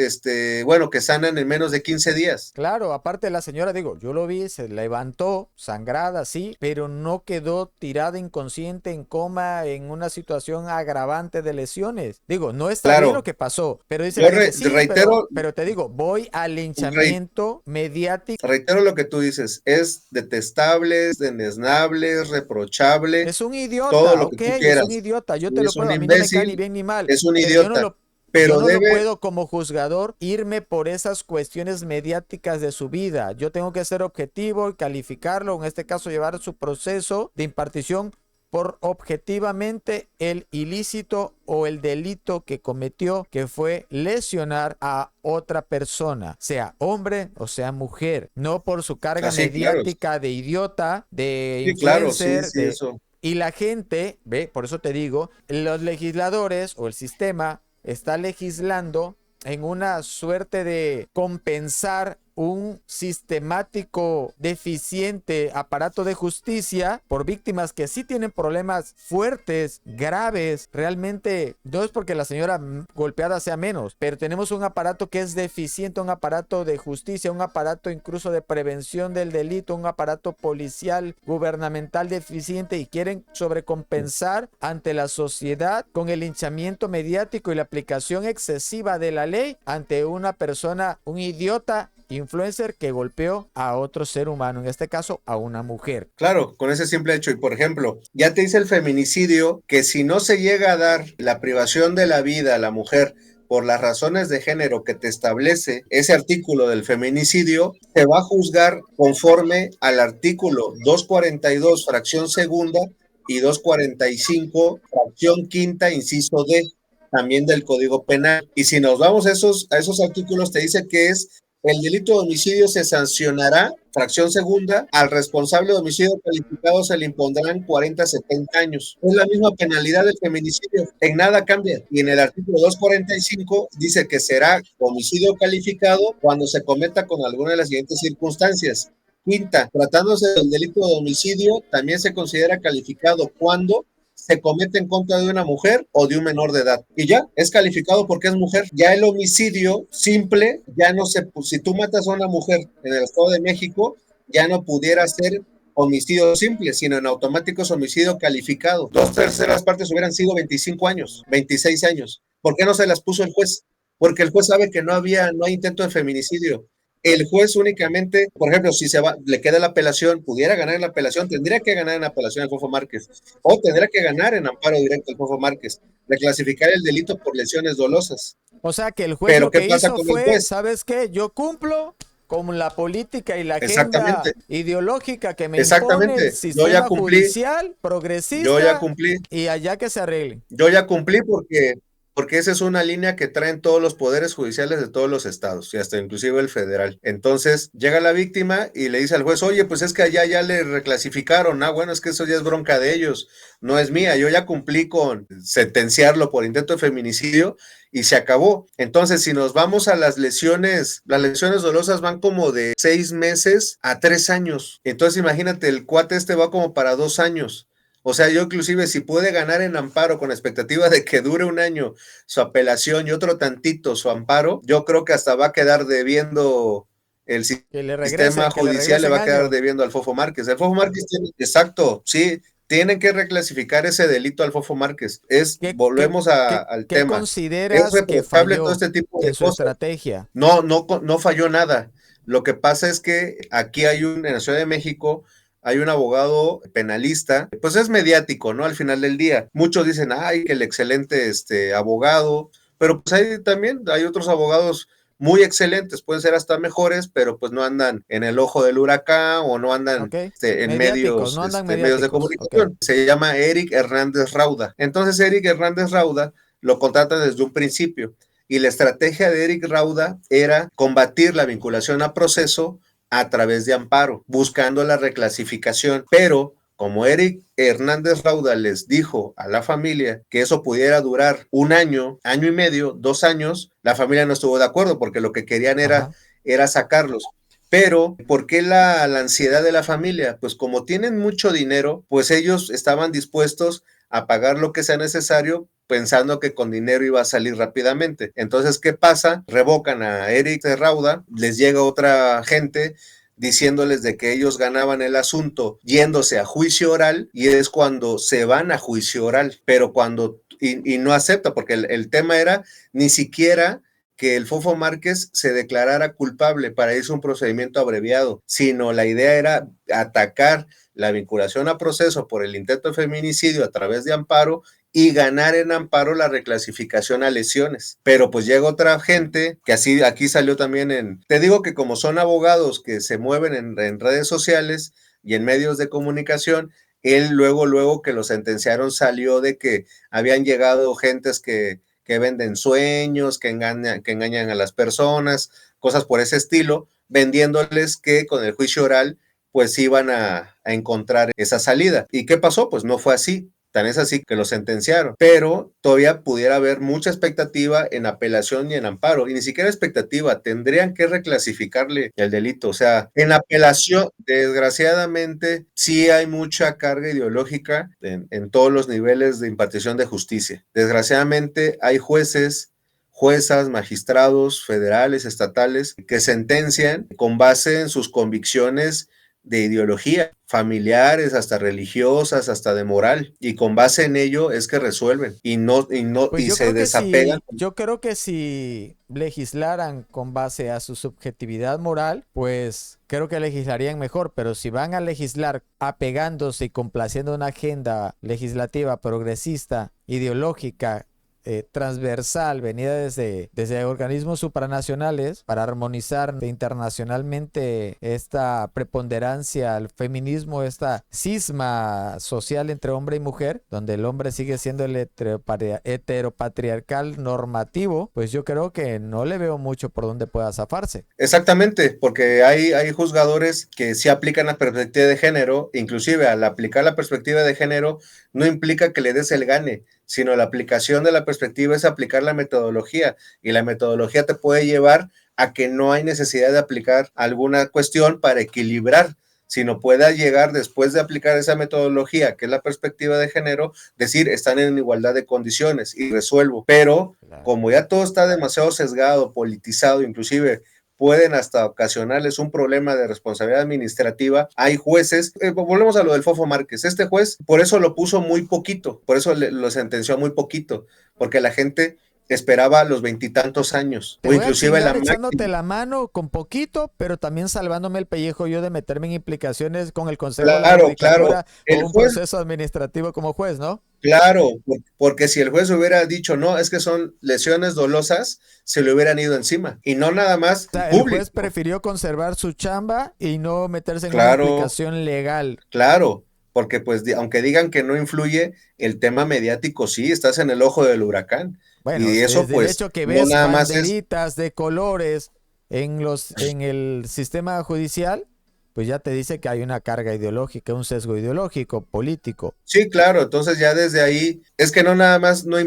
bueno, que sanan en menos de 15 días. Claro, aparte la señora, digo, yo lo vi, se levantó sangrada, sí, pero no quedó tirada inconsciente en coma en una situación agravante de lesiones. Digo, no está bien lo Claro, que pasó, pero dice yo la gente, sí, reitero, pero te digo, voy al linchamiento mediático. reitero lo que tú dices, es detestable, es desdeñable, es reprochable, Es un todo idiota, lo que ok, tú es un quieras. idiota, yo te lo Es un puedo, a mí no me cae ni imbécil, bien ni mal, es un pero idiota, yo pero no lo debe, puedo como juzgador irme por esas cuestiones mediáticas de su vida. Yo tengo que ser objetivo y calificarlo, en este caso llevar su proceso de impartición por objetivamente el ilícito o el delito que cometió, que fue lesionar a otra persona, sea hombre o sea mujer, no por su carga así, claro, mediática de idiota, de sí, claro, sí, influencer, sí, de... eso. Y la gente, ve, por eso te digo, los legisladores o el sistema está legislando en una suerte de compensar un sistemático deficiente aparato de justicia por víctimas que sí tienen problemas fuertes, graves. Realmente no es porque la señora golpeada sea menos, pero tenemos un aparato que es deficiente, un aparato de justicia, un aparato incluso de prevención del delito, un aparato policial, gubernamental deficiente y quieren sobrecompensar ante la sociedad con el linchamiento mediático y la aplicación excesiva de la ley ante una persona, un idiota influencer que golpeó a otro ser humano, en este caso a una mujer. Claro, con ese simple hecho. Y por ejemplo, ya te dice el feminicidio que si no se llega a dar la privación de la vida a la mujer por las razones de género que te establece ese artículo del feminicidio, se va a juzgar conforme al artículo 242, fracción segunda, y 245, fracción quinta, inciso D, también del Código Penal. Y si nos vamos a esos artículos, te dice que es el delito de homicidio se sancionará, fracción segunda, al responsable de homicidio calificado se le impondrán 40 a 70 años. Es la misma penalidad del feminicidio, en nada cambia. Y en el artículo 245 dice que será homicidio calificado cuando se cometa con alguna de las siguientes circunstancias. Quinta, tratándose del delito de homicidio, también se considera calificado cuando se comete en contra de una mujer o de un menor de edad. Y ya, es calificado porque es mujer. Ya el homicidio simple, ya no se, si tú matas a una mujer en el Estado de México, ya no pudiera ser homicidio simple, sino en automático es homicidio calificado. 2/3 hubieran sido 25 años, 26 años. ¿Por qué no se las puso el juez? Porque el juez sabe que no hay intento de feminicidio. el juez únicamente, por ejemplo, si se va, le queda la apelación, pudiera ganar en la apelación, tendría que ganar en la apelación el Fofo Márquez, o tendría que ganar en amparo directo el Fofo Márquez, reclasificar el delito por lesiones dolosas. O sea que el juez Pero lo ¿qué que pasa hizo con el fue, juez? ¿sabes qué? Yo cumplo con la política y la agenda Exactamente, ideológica que me impone el exactamente. sistema judicial Yo ya progresista cumplí, y allá que se arreglen. yo ya cumplí porque esa es una línea que traen todos los poderes judiciales de todos los estados y hasta inclusive el federal. Entonces llega la víctima y le dice al juez, oye, pues es que allá ya le reclasificaron. Ah, bueno, es que eso ya es bronca de ellos, no es mía. Yo ya cumplí con sentenciarlo por intento de feminicidio y se acabó. Entonces, si nos vamos a las lesiones dolosas van como de 6 meses a 3 años. Entonces, imagínate, el cuate este va como para 2 años. O sea, yo inclusive si puede ganar en amparo con expectativa de que dure un año su apelación y otro tantito su amparo, yo creo que hasta va a quedar debiendo el sistema Que le judicial, le regresen va a quedar años. debiendo al Fofo Márquez. El Fofo Márquez tiene, exacto, sí, tienen que reclasificar ese delito al Fofo Márquez. ¿Qué, qué, Volvemos al qué tema. Es consideras que reprochable todo falló este tipo de en su cosas. estrategia? No, no, no falló nada. Lo que pasa es que aquí en la Ciudad de México, hay un abogado penalista, pues es mediático, ¿no? Al final del día. Muchos dicen, ay, el excelente abogado, pero pues hay otros abogados muy excelentes, pueden ser hasta mejores, pero pues no andan en el ojo del huracán o no andan ¿Ok? en Mediáticos, no andan medios de mediáticos. Ok. comunicación. Se llama Eric Hernández Rauda. Entonces, Eric Hernández Rauda lo contrata desde un principio y la estrategia de Eric Rauda era combatir la vinculación a proceso a través de amparo, buscando la reclasificación, pero como Eric Hernández Rauda les dijo a la familia que eso pudiera durar un año, año y medio, 2 años, la familia no estuvo de acuerdo porque lo que querían Ajá. era sacarlos. Pero, ¿por qué la ansiedad de la familia? Pues como tienen mucho dinero, pues ellos estaban dispuestos a pagar lo que sea necesario pensando que con dinero iba a salir rápidamente. Entonces, ¿qué pasa? Revocan a Eric de Rauda, les llega otra gente diciéndoles de que ellos ganaban el asunto yéndose a juicio oral y es cuando se van a juicio oral, pero y no acepta, porque el tema era ni siquiera que el Fofo Márquez se declarara culpable para irse un procedimiento abreviado, sino la idea era atacar la vinculación a proceso por el intento de feminicidio a través de amparo y ganar en amparo la reclasificación a lesiones. Pero pues llega otra gente que así aquí salió también te digo que como son abogados que se mueven en redes sociales y en medios de comunicación, él luego que lo sentenciaron salió de que habían llegado gentes que venden sueños, que engañan a las personas, cosas por ese estilo, vendiéndoles que con el juicio oral pues iban a encontrar esa salida. ¿Y qué pasó? Pues no fue así. Tan es así que lo sentenciaron, pero todavía pudiera haber mucha expectativa en apelación y en amparo, y ni siquiera expectativa, tendrían que reclasificarle el delito. O sea, en apelación, desgraciadamente, sí hay mucha carga ideológica en todos los niveles de impartición de justicia. Desgraciadamente, hay juezas, magistrados federales, estatales, que sentencian con base en sus convicciones de ideología, familiares, hasta religiosas, hasta de moral, y con base en ello es que resuelven Pues y se desapegan. yo creo que si legislaran con base a su subjetividad moral, pues creo que legislarían mejor, pero si van a legislar apegándose y complaciendo una agenda legislativa progresista, ideológica, transversal, venida desde organismos supranacionales para armonizar internacionalmente esta preponderancia al feminismo, esta cisma social entre hombre y mujer, donde el hombre sigue siendo el heteropatriarcal normativo, pues yo creo que no le veo mucho por dónde pueda zafarse. Exactamente, porque hay juzgadores que sí aplican la perspectiva de género, inclusive al aplicar la perspectiva de género no implica que le des el gane, sino la aplicación de la perspectiva es aplicar la metodología, y la metodología te puede llevar a que no hay necesidad de aplicar alguna cuestión para equilibrar, sino pueda llegar después de aplicar esa metodología, que es la perspectiva de género, decir, están en igualdad de condiciones y resuelvo. Pero Claro. como ya todo está demasiado sesgado, politizado, inclusive pueden hasta ocasionarles un problema de responsabilidad administrativa. Hay jueces, volvemos a lo del Fofo Márquez, este juez por eso lo puso muy poquito, por eso lo sentenció muy poquito, porque la gente esperaba los 20 y tantos años, Te o voy a inclusive la chingar echándote máxima. la mano con poquito, pero también salvándome el pellejo yo de meterme en implicaciones con el Consejo de la Claro, claro. Judicatura o El un juez, proceso administrativo como juez, ¿no? claro, porque si el juez hubiera dicho, no, es que son lesiones dolosas, se le hubieran ido encima. Y no nada más O sea, el juez público. prefirió conservar su chamba y no meterse en una Claro, implicación legal. claro, porque pues aunque digan que no influye, el tema mediático sí, estás en el ojo del huracán. Bueno, Y eso desde el pues hecho que no ves nada más es, banderitas de colores en el sistema judicial, pues ya te dice que hay una carga ideológica, un sesgo ideológico, político. sí, claro, entonces ya desde ahí, es que no nada más, no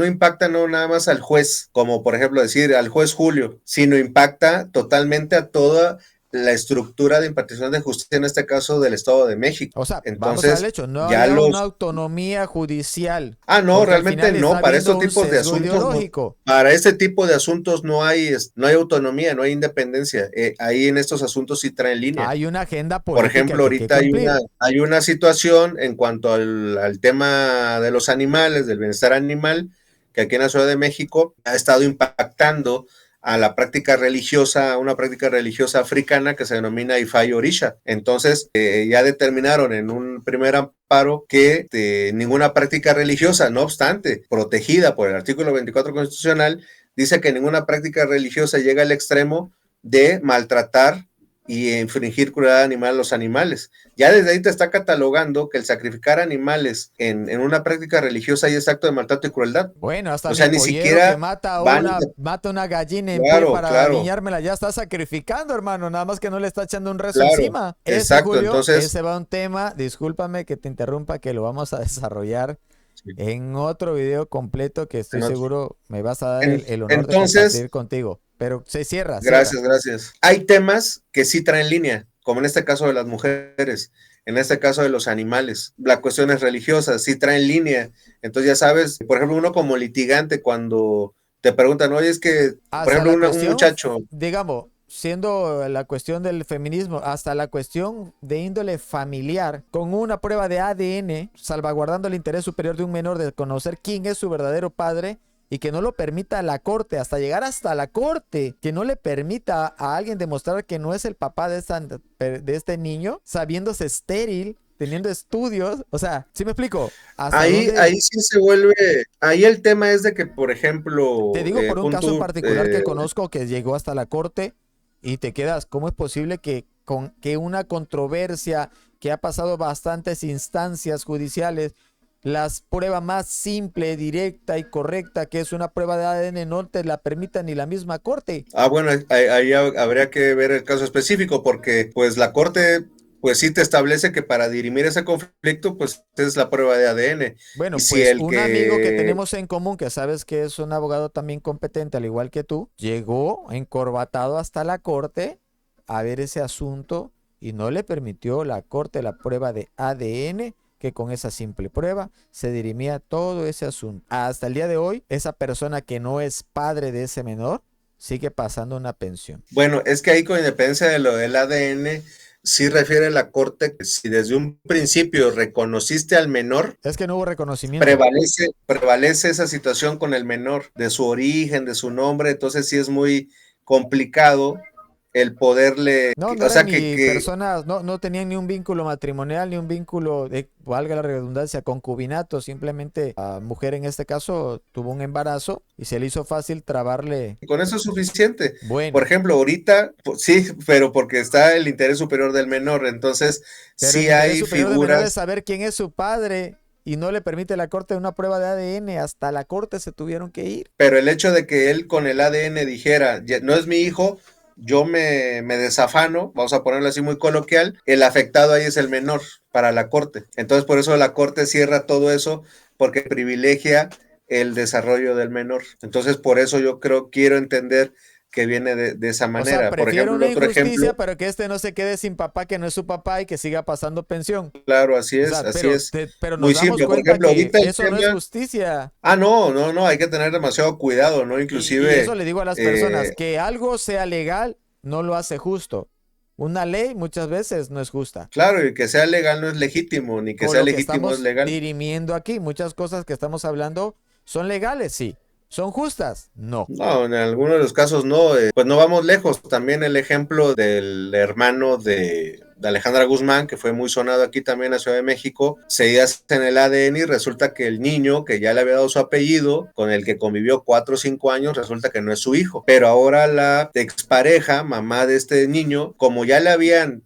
impacta no nada más al juez, como por ejemplo decir al juez Julio, sino impacta totalmente a toda la estructura de impartición de justicia, en este caso del Estado de México. O sea, vamos al Entonces, hecho, no ya había una los, autonomía judicial, no, porque al realmente final está no, para habiendo estos un tipos de sesgo asuntos no, ideológico. para este tipo de asuntos no hay autonomía, no hay independencia. Ahí en estos asuntos sí traen línea. Hay una agenda Por política ejemplo, que hay que ahorita cumplir. hay una situación en cuanto al tema de los animales, del bienestar animal, que aquí en la Ciudad de México ha estado impactando a la práctica religiosa, una práctica religiosa africana que se denomina Ifá y Orisha. Entonces, ya determinaron en un primer amparo que ninguna práctica religiosa, no obstante, protegida por el artículo 24 constitucional, dice que ninguna práctica religiosa llega al extremo de maltratar y infringir crueldad animal a los animales. Ya desde ahí te está catalogando que el sacrificar animales en una práctica religiosa ya es acto de maltrato y crueldad. Bueno, hasta O mi sea, ni pollero que siquiera van, mata una gallina en pie claro, para claro, viñármela, ya está sacrificando, hermano, nada más que no le está echando un rezo claro, encima. Ese, exacto. Julio, Entonces, ese va un tema, discúlpame que te interrumpa, que lo vamos a desarrollar sí, en otro video completo que estoy seguro me vas a dar el honor de entonces, compartir contigo. Pero se cierra, cierra. gracias, gracias. Hay temas que sí traen línea, como en este caso de las mujeres, en este caso de los animales. Las cuestiones religiosas sí traen línea. Entonces ya sabes, por ejemplo, uno como litigante cuando te preguntan, oye, es que, por Hasta ejemplo, la un cuestión, muchacho, digamos, siendo la cuestión del feminismo, hasta la cuestión de índole familiar, con una prueba de ADN, salvaguardando el interés superior de un menor de conocer quién es su verdadero padre y que no lo permita la corte, hasta llegar hasta la corte, que no le permita a alguien demostrar que no es el papá de este niño, sabiéndose estéril, teniendo estudios, o sea, ¿sí me explico? ¿Hasta ahí dónde? sí se vuelve, ahí el tema es de que, por Te ejemplo, digo por un caso en punto, particular que conozco que llegó hasta la corte y te quedas, ¿cómo es posible que una controversia que ha pasado bastantes instancias judiciales, las pruebas más simple, directa y correcta, que es una prueba de ADN, no te la permita ni la misma corte? bueno, ahí habría que ver el caso específico, porque pues la corte, pues sí te establece que para dirimir ese conflicto, pues es la prueba de ADN. Y Bueno, si pues el un amigo que que, tenemos en común, que sabes que es un abogado también competente, al igual que tú, llegó encorbatado hasta la corte a ver ese asunto y no le permitió la corte la prueba de ADN, que con esa simple prueba se dirimía todo ese asunto. Hasta el día de hoy, esa persona que no es padre de ese menor sigue pasando una pensión. bueno, es que ahí con independencia de lo del ADN, sí refiere la corte que si desde un principio reconociste al menor, Es que no hubo reconocimiento. prevalece esa situación con el menor, de su origen, de su nombre, entonces sí es muy complicado el poderle, No, no o eran sea, ni personas, no tenían ni un vínculo matrimonial, ni un vínculo de, valga la redundancia, concubinato. Simplemente la mujer en este caso tuvo un embarazo y se le hizo fácil trabarle. con eso es suficiente. Por Bueno, ejemplo, ahorita, sí, pero porque está el interés superior del menor, entonces pero el sí interés hay superior del menor es figuras, saber quién es su padre y no le permite la corte una prueba de ADN. Hasta la corte se tuvieron que ir. pero el hecho de que él con el ADN dijera, no es mi hijo, yo me desafano, vamos a ponerlo así muy coloquial, el afectado ahí es el menor para la corte. Entonces por eso la corte cierra todo eso, porque privilegia el desarrollo del menor. Entonces por eso yo quiero entender que viene de esa O sea, manera. Por prefiero ejemplo, el una otro injusticia, ejemplo, pero que este no se quede sin papá, que no es su papá y que siga pasando pensión. claro, O sea, así es, pero nos muy damos simple. Por cuenta ejemplo, que ahorita el eso no es tema, justicia. no, hay que tener demasiado cuidado, ¿no? Y eso Inclusive, le digo a las personas, eh, que algo sea legal no lo hace justo. Una ley muchas veces no es justa. claro, y que sea legal no es legítimo, ni que Con sea lo que legítimo es estamos legal. dirimiendo aquí, muchas cosas que estamos hablando son legales, sí, ¿Son justas? No. No, en algunos de los casos no, pues no vamos lejos. También el ejemplo del hermano de Alejandra Guzmán, que fue muy sonado aquí también en la Ciudad de México, se hace en el ADN y resulta que el niño que ya le había dado su apellido, con el que convivió 4 o 5 años, resulta que no es su hijo. Pero ahora la expareja, mamá de este niño, como ya le habían,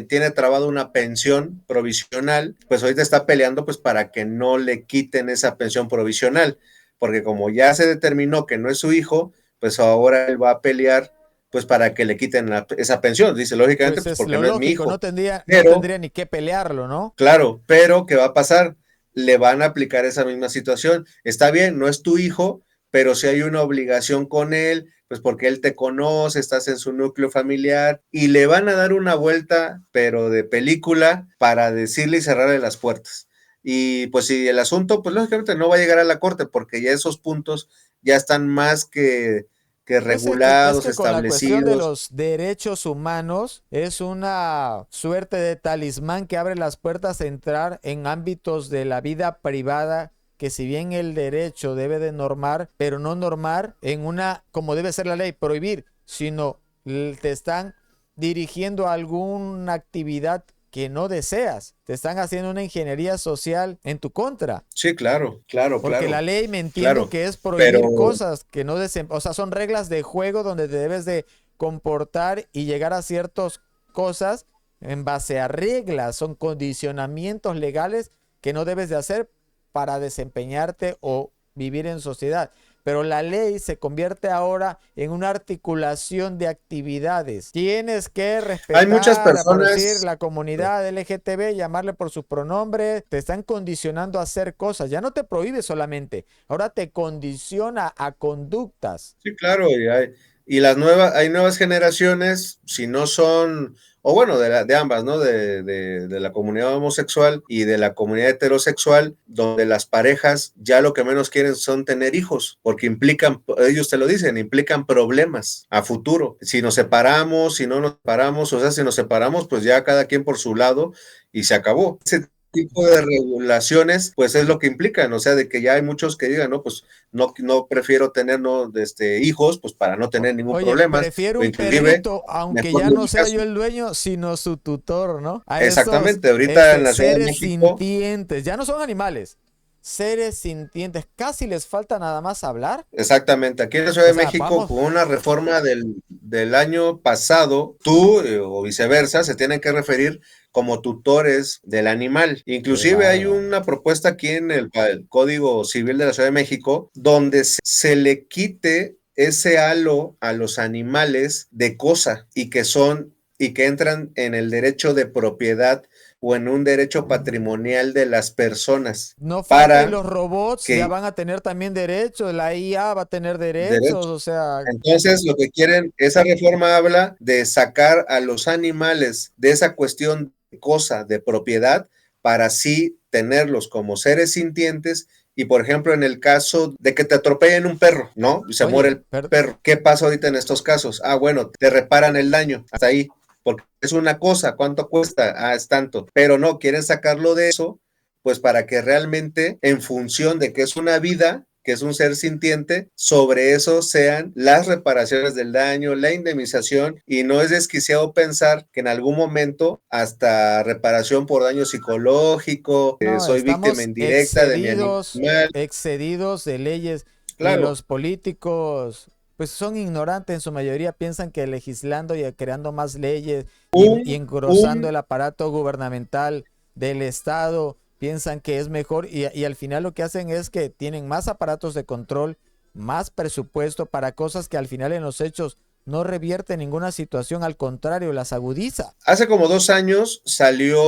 tiene trabado una pensión provisional, pues ahorita está peleando pues para que no le quiten esa pensión provisional, porque como ya se determinó que no es su hijo, pues ahora él va a pelear pues para que le quiten esa pensión. Dice, lógicamente, Pues pues es porque lo no es mi lógico, hijo. no Pero, tendría ni que pelearlo, ¿no? claro, pero ¿qué va a pasar? Le van a aplicar esa misma situación. Está bien, no es tu hijo, pero si hay una obligación con él, pues porque él te conoce, estás en su núcleo familiar, y le van a dar una vuelta, pero de película, para decirle y cerrarle las puertas. Y pues si el asunto, pues lógicamente no va a llegar a la corte, porque ya esos puntos ya están más que Es regulados, que con la cuestión de establecidos. los derechos humanos es una suerte de talismán que abre las puertas a entrar en ámbitos de la vida privada que si bien el derecho debe de normar, pero no normar en una, como debe ser la ley, prohibir, sino te están dirigiendo a alguna actividad que no deseas. Te están haciendo una ingeniería social en tu contra. Sí, claro, claro, Porque la claro, ley me entiendo claro. que es Pero prohibir cosas que no o sea, son reglas de juego donde te debes de comportar y llegar a ciertas cosas en base a reglas, son condicionamientos legales que no debes de hacer para desempeñarte o vivir en sociedad. Pero la ley se convierte ahora en una articulación de actividades. Tienes que hay muchas respetar, por decir, personas. la comunidad LGTB, llamarle por sus pronombres. Te están condicionando a hacer cosas. Ya no te prohíbe solamente, ahora te condiciona a conductas. Sí, claro, y hay nuevas generaciones, si no son, o bueno, de ambas, ¿no? De la comunidad homosexual y de la comunidad heterosexual, donde las parejas ya lo que menos quieren son tener hijos, porque implican, ellos te lo dicen, implican problemas a futuro. Si nos separamos, si no nos separamos, o sea, si nos separamos, pues ya cada quien por su lado y se acabó. Ese tipo de regulaciones, pues es lo que implican, o sea, de que ya hay muchos que digan, no, pues no prefiero tener no, hijos, pues para no tener ningún Oye, problema, prefiero o un inclusive, perrito, aunque mejor ya no no mi sea caso. yo el dueño, sino su tutor, ¿no? A esos Exactamente, ahorita en la Ciudad de seres México, sintientes, ya no son animales, seres sintientes, casi les falta nada más hablar. exactamente, aquí en la Ciudad O de sea, México, vamos, con una reforma del año pasado, tú o viceversa se tienen que referir como tutores del animal. qué Inclusive hay bárbaro. una propuesta aquí en el Código Civil de la Ciudad de México donde se le quite ese halo a los animales de cosa y que entran en el derecho de propiedad o en un derecho patrimonial de las personas No falta y para los robots ya que van a tener también derechos, la IA va a tener derechos, derecho. o sea, Entonces, lo que quieren, esa reforma habla de sacar a los animales de esa cuestión de cosa, de propiedad, para así tenerlos como seres sintientes. Y, por ejemplo, en el caso de que te atropellen un perro, ¿no? Y se muere oye, el perro. ¿Qué pasa ahorita en estos casos? Ah, bueno, te reparan el daño, hasta ahí, porque es una cosa, ¿cuánto cuesta? Ah, es tanto. Pero no, quieren sacarlo de eso, pues para que realmente, en función de que es una vida, que es un ser sintiente, sobre eso sean las reparaciones del daño, la indemnización, y no es desquiciado pensar que en algún momento hasta reparación por daño psicológico, no, soy víctima estamos indirecta de mi animal, excedidos de leyes y claro, los políticos pues son ignorantes en su mayoría, piensan que legislando y creando más leyes y un, engrosando un el aparato gubernamental del Estado, piensan que es mejor y al final lo que hacen es que tienen más aparatos de control, más presupuesto para cosas que al final en los hechos no revierte ninguna situación, al contrario, las agudiza. hace como 2 años salió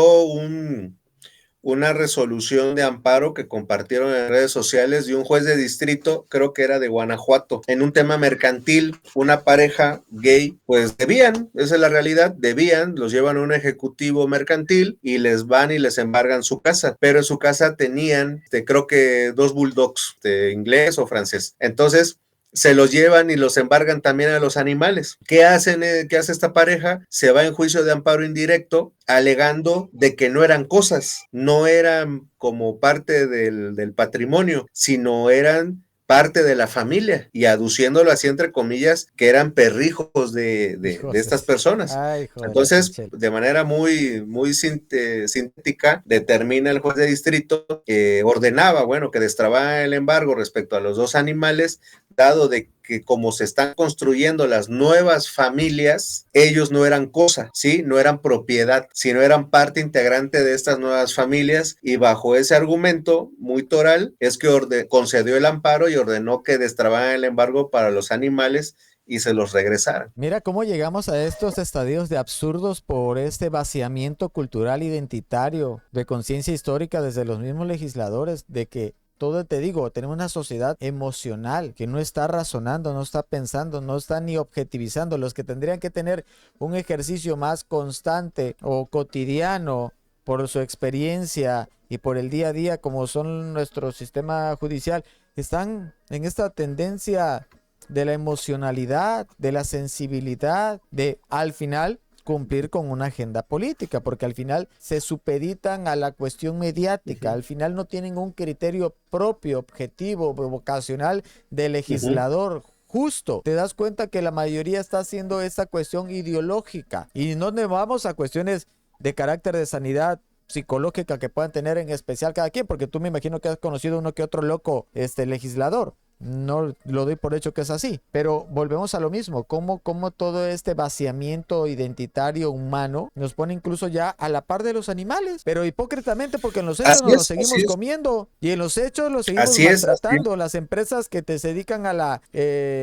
una resolución de amparo que compartieron en redes sociales de un juez de distrito, creo que era de Guanajuato, en un tema mercantil. Una pareja gay, pues debían, esa es la realidad, debían, los llevan a un ejecutivo mercantil y les van y les embargan su casa, pero en su casa tenían, creo que 2 bulldogs, de inglés o francés. Entonces, se los llevan y los embargan también a los animales. ¿Qué hacen? ¿Qué hace esta pareja? Se va en juicio de amparo indirecto, alegando de que no eran cosas, no eran como parte del patrimonio, sino eran parte de la familia, y aduciéndolo así entre comillas, que eran perrijos de estas personas. Ay, Entonces, de manera muy sintética, determina el juez de distrito que ordenaba, bueno, que destrababa el embargo respecto a los dos animales, dado de que como se están construyendo las nuevas familias, ellos no eran cosa, ¿sí? No eran propiedad, sino eran parte integrante de estas nuevas familias, y bajo ese argumento muy toral es que concedió el amparo y ordenó que destrabaran el embargo para los animales y se los regresaran. Mira cómo llegamos a estos estadios de absurdos por este vaciamiento cultural identitario de conciencia histórica desde los mismos legisladores, de que todo, te digo, tenemos una sociedad emocional que no está razonando, no está pensando, no está ni objetivizando. Los que tendrían que tener un ejercicio más constante o cotidiano por su experiencia y por el día a día, como son nuestro sistema judicial, están en esta tendencia de la emocionalidad, de la sensibilidad, de al final cumplir con una agenda política, porque al final se supeditan a la cuestión mediática, al final no tienen un criterio propio, objetivo, vocacional de legislador. Justo, te das cuenta que la mayoría está haciendo esa cuestión ideológica, y no nos vamos a cuestiones de carácter de sanidad psicológica que puedan tener en especial cada quien, porque tú me imagino que has conocido uno que otro loco legislador. No lo doy por hecho que es así, pero volvemos a lo mismo, como todo este vaciamiento identitario humano nos pone incluso ya a la par de los animales, pero hipócritamente, porque en los hechos nos los seguimos comiendo y en los hechos los seguimos maltratando. Las empresas que se dedican a la,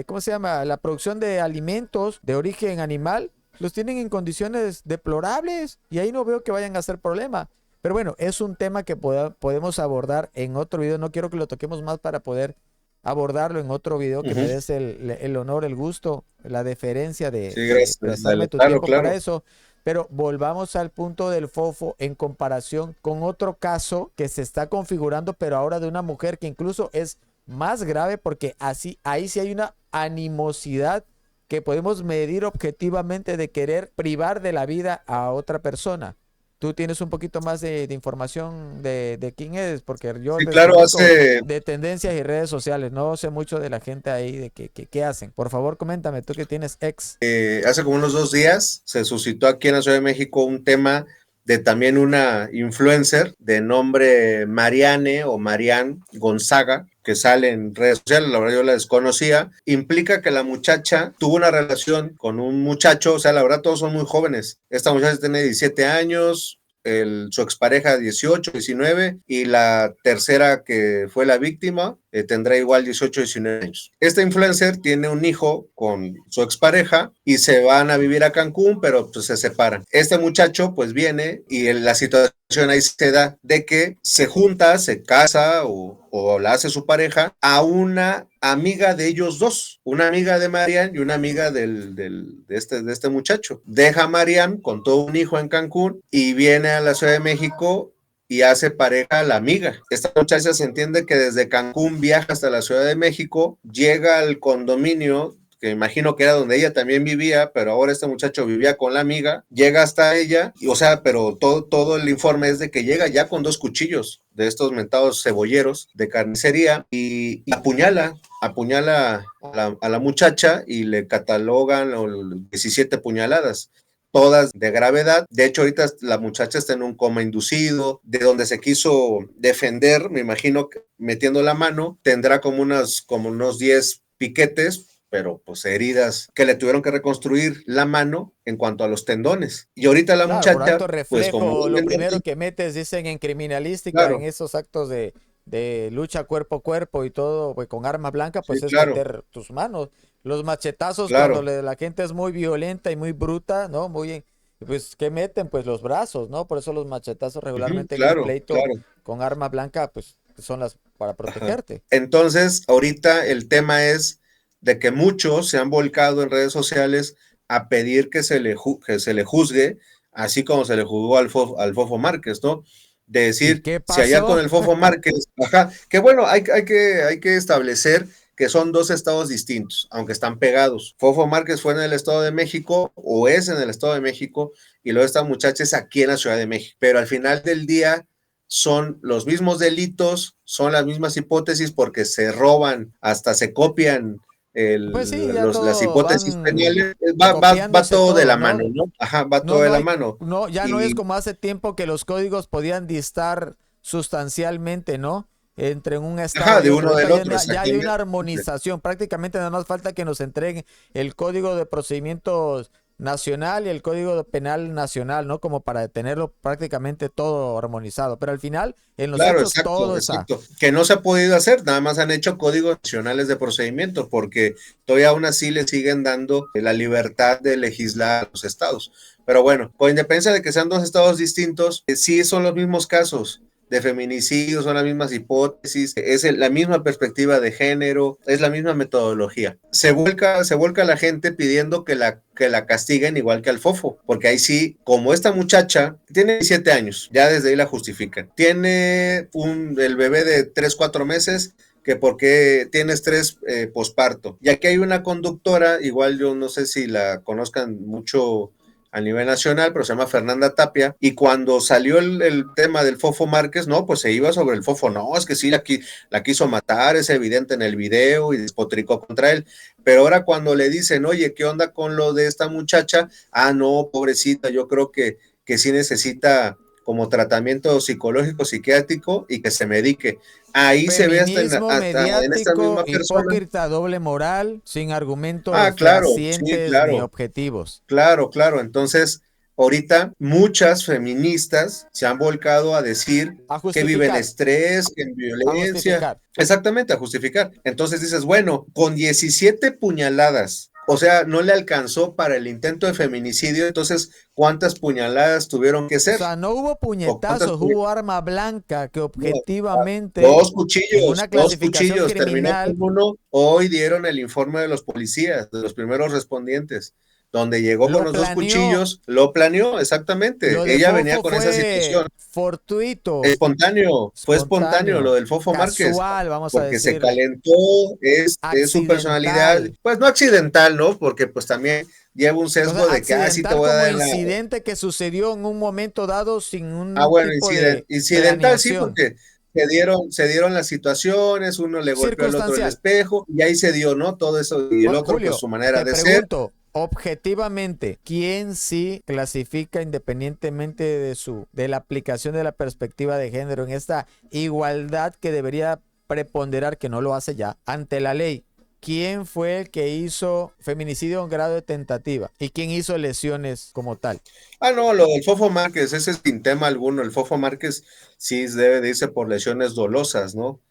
¿cómo se llama?, la producción de alimentos de origen animal, los tienen en condiciones deplorables, y ahí no veo que vayan a hacer problema. Pero bueno, es un tema que podemos abordar en otro video. No quiero que lo toquemos más para poder abordarlo en otro video, que me des el honor, el gusto, la deferencia de prestarme tu tiempo para eso. Pero volvamos al punto del fofo en comparación con otro caso que se está configurando, pero ahora de una mujer que incluso es más grave, porque ahí sí hay una animosidad que podemos medir objetivamente de querer privar de la vida a otra persona. Tú tienes un poquito más de información de quién es, porque yo de tendencias y redes sociales, no sé mucho de la gente ahí, de qué hacen. Por favor, coméntame, tú que tienes ex. Hace como unos 2 días se suscitó aquí en la Ciudad de México un tema de también una influencer de nombre Mariane o Marianne Gonzaga, que sale en redes sociales, la verdad yo la desconocía. Implica que la muchacha tuvo una relación con un muchacho, o sea, la verdad todos son muy jóvenes. Esta muchacha tiene 17 años, su expareja 18, 19, y la tercera, que fue la víctima, tendrá igual 18, 19 años. Esta influencer tiene un hijo con su expareja y se van a vivir a Cancún, pero pues se separan. Este muchacho pues viene y la situación ahí se da de que se junta, se casa o la hace su pareja a una amiga de ellos dos, una amiga de Marian y una amiga de este muchacho. Deja a Marian con todo un hijo en Cancún y viene a la Ciudad de México y hace pareja a la amiga. Esta muchacha se entiende que desde Cancún viaja hasta la Ciudad de México, llega al condominio, que imagino que era donde ella también vivía, pero ahora este muchacho vivía con la amiga, llega hasta ella, y, o sea, pero todo el informe es de que llega ya con 2 cuchillos de estos mentados cebolleros de carnicería y apuñala a la muchacha y le catalogan 17 puñaladas, todas de gravedad. De hecho, ahorita la muchacha está en un coma inducido, de donde se quiso defender, me imagino que metiendo la mano, tendrá como unos 10 piquetes, pero pues heridas que le tuvieron que reconstruir la mano en cuanto a los tendones. Y ahorita la muchacha, por alto reflejo, pues como lo primero que metes, dicen en criminalística, en esos actos de lucha cuerpo a cuerpo y todo, pues con arma blanca, pues es meter tus manos. Los machetazos, cuando la gente es muy violenta y muy bruta, ¿no? Pues, ¿qué meten? Pues los brazos, ¿no? Por eso los machetazos regularmente en el pleito con arma blanca, pues son las para protegerte. Entonces, ahorita el tema es de que muchos se han volcado en redes sociales a pedir que se le juzgue, así como se le juzgó al Fofo Márquez, ¿no? De decir, si allá con el Fofo Márquez, que bueno, hay que establecer que son 2 estados distintos, aunque están pegados. Fofo Márquez fue en el Estado de México, o es en el Estado de México, y luego esta muchacha es aquí en la Ciudad de México. Pero al final del día, son los mismos delitos, son las mismas hipótesis porque se roban, hasta se copian Pues sí, ya las todo hipótesis van penales, va copiándose todo de todo, la ¿no? mano, ¿no? Ajá, va No, todo de no la hay, mano. no, ya no es Y, como hace tiempo que los códigos podían distar sustancialmente, ¿no? Entre un estado ajá, y de otro. uno Ahorita del otro, ya hay una exactamente. armonización. Prácticamente nada más falta que nos entreguen el Código de Procedimientos Nacional y el Código Penal Nacional, ¿no? Como para tenerlo prácticamente todo armonizado. Pero al final, en los Claro, hechos, exacto, todo está. exacto. Que no se ha podido hacer, nada más han hecho códigos nacionales de procedimiento, porque todavía aún así le siguen dando la libertad de legislar a los estados. Pero bueno, con independencia de que sean dos estados distintos, sí son los mismos casos de feminicidio, son las mismas hipótesis, es la misma perspectiva de género, es la misma metodología. Se vuelca la gente pidiendo que la castiguen igual que al Fofo, porque ahí sí, como esta muchacha tiene 7 años, ya desde ahí la justifican. Tiene el bebé de 3 4 meses, que porque tiene estrés posparto. Y aquí hay una conductora, igual yo no sé si la conozcan mucho a nivel nacional, pero se llama Fernanda Tapia, y cuando salió el tema del Fofo Márquez, no, pues se iba sobre el Fofo, no, es que sí la quiso matar, es evidente en el video, y despotricó contra él, pero ahora cuando le dicen, oye, ¿qué onda con lo de esta muchacha? Ah, no, pobrecita, yo creo que sí necesita como tratamiento psicológico, psiquiátrico y que se medique. Ahí se ve Feminismo hasta en esta mediático, misma persona. hipócrita, doble moral, sin Ah, argumentos claro, sí, fehacientes ni claro. objetivos. Claro, claro. Entonces, ahorita muchas feministas se han volcado a decir A que viven justificar, estrés, que en a violencia. justificar. Exactamente, a justificar. Entonces dices, bueno, con 17 puñaladas, o sea, no le alcanzó para el intento de feminicidio, entonces, ¿cuántas puñaladas tuvieron que O ser? sea, no hubo ¿O cuántas puñetazos, hubo arma blanca que no, objetivamente en una dos clasificación cuchillos, terminó con criminal uno. Hoy dieron el informe de los policías, de los primeros respondientes, donde llegó con lo los dos planeó. cuchillos, lo planeó, exactamente. Lo de Ella venía Fofo con esa fue situación. fortuito, Espontáneo, fue espontáneo lo espontáneo, del Fofo Márquez, casual, vamos a porque se decirle, calentó, es su personalidad, accidental. pues no accidental, ¿no? Porque pues también lleva un O sea, sesgo de que, ah, sí te accidental voy a como dar la... incidente que sucedió en un momento dado sin Ah, un bueno, tipo de incidental sí, planeación. porque se dieron las situaciones, uno le golpeó al otro el Circunstancial. espejo y ahí se dio, ¿no? Todo eso y el otro, pues Julio, su manera te de ser. pregunto, objetivamente, ¿quién sí clasifica independientemente de la aplicación de la perspectiva de género en esta igualdad que debería preponderar, que no lo hace ya, ante la ley? ¿Quién fue el que hizo feminicidio en grado de tentativa? ¿Y quién hizo lesiones como tal? Ah, no, lo del Fofo Márquez, ese es sin tema alguno. El Fofo Márquez sí debe de irse por lesiones dolosas, ¿no?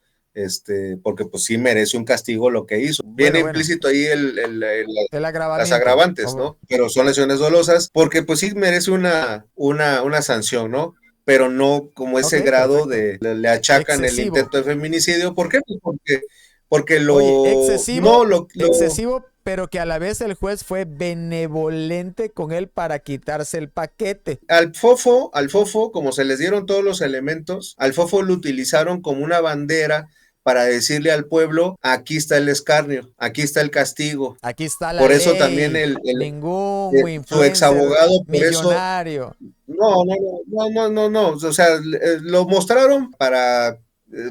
Porque pues sí merece un castigo lo que hizo. Viene Bueno, implícito ahí el las agravamiento. agravantes, ¿no? Pero son lesiones dolosas porque pues sí merece una sanción, ¿no? Pero no como Ok, ese grado perfecto. de le achacan el Excesivo. intento de feminicidio. ¿Por qué? Pues porque Oye, no, excesivo, excesivo, pero que a la vez el juez fue benevolente con él para quitarse el paquete. al Fofo, como se les dieron todos los elementos, al Fofo lo utilizaron como una bandera para decirle al pueblo, aquí está el escarnio, aquí está el castigo. Aquí está la Por eso también ley. Ningún su ex influencer abogado, por eso, millonario. no, o sea, lo mostraron para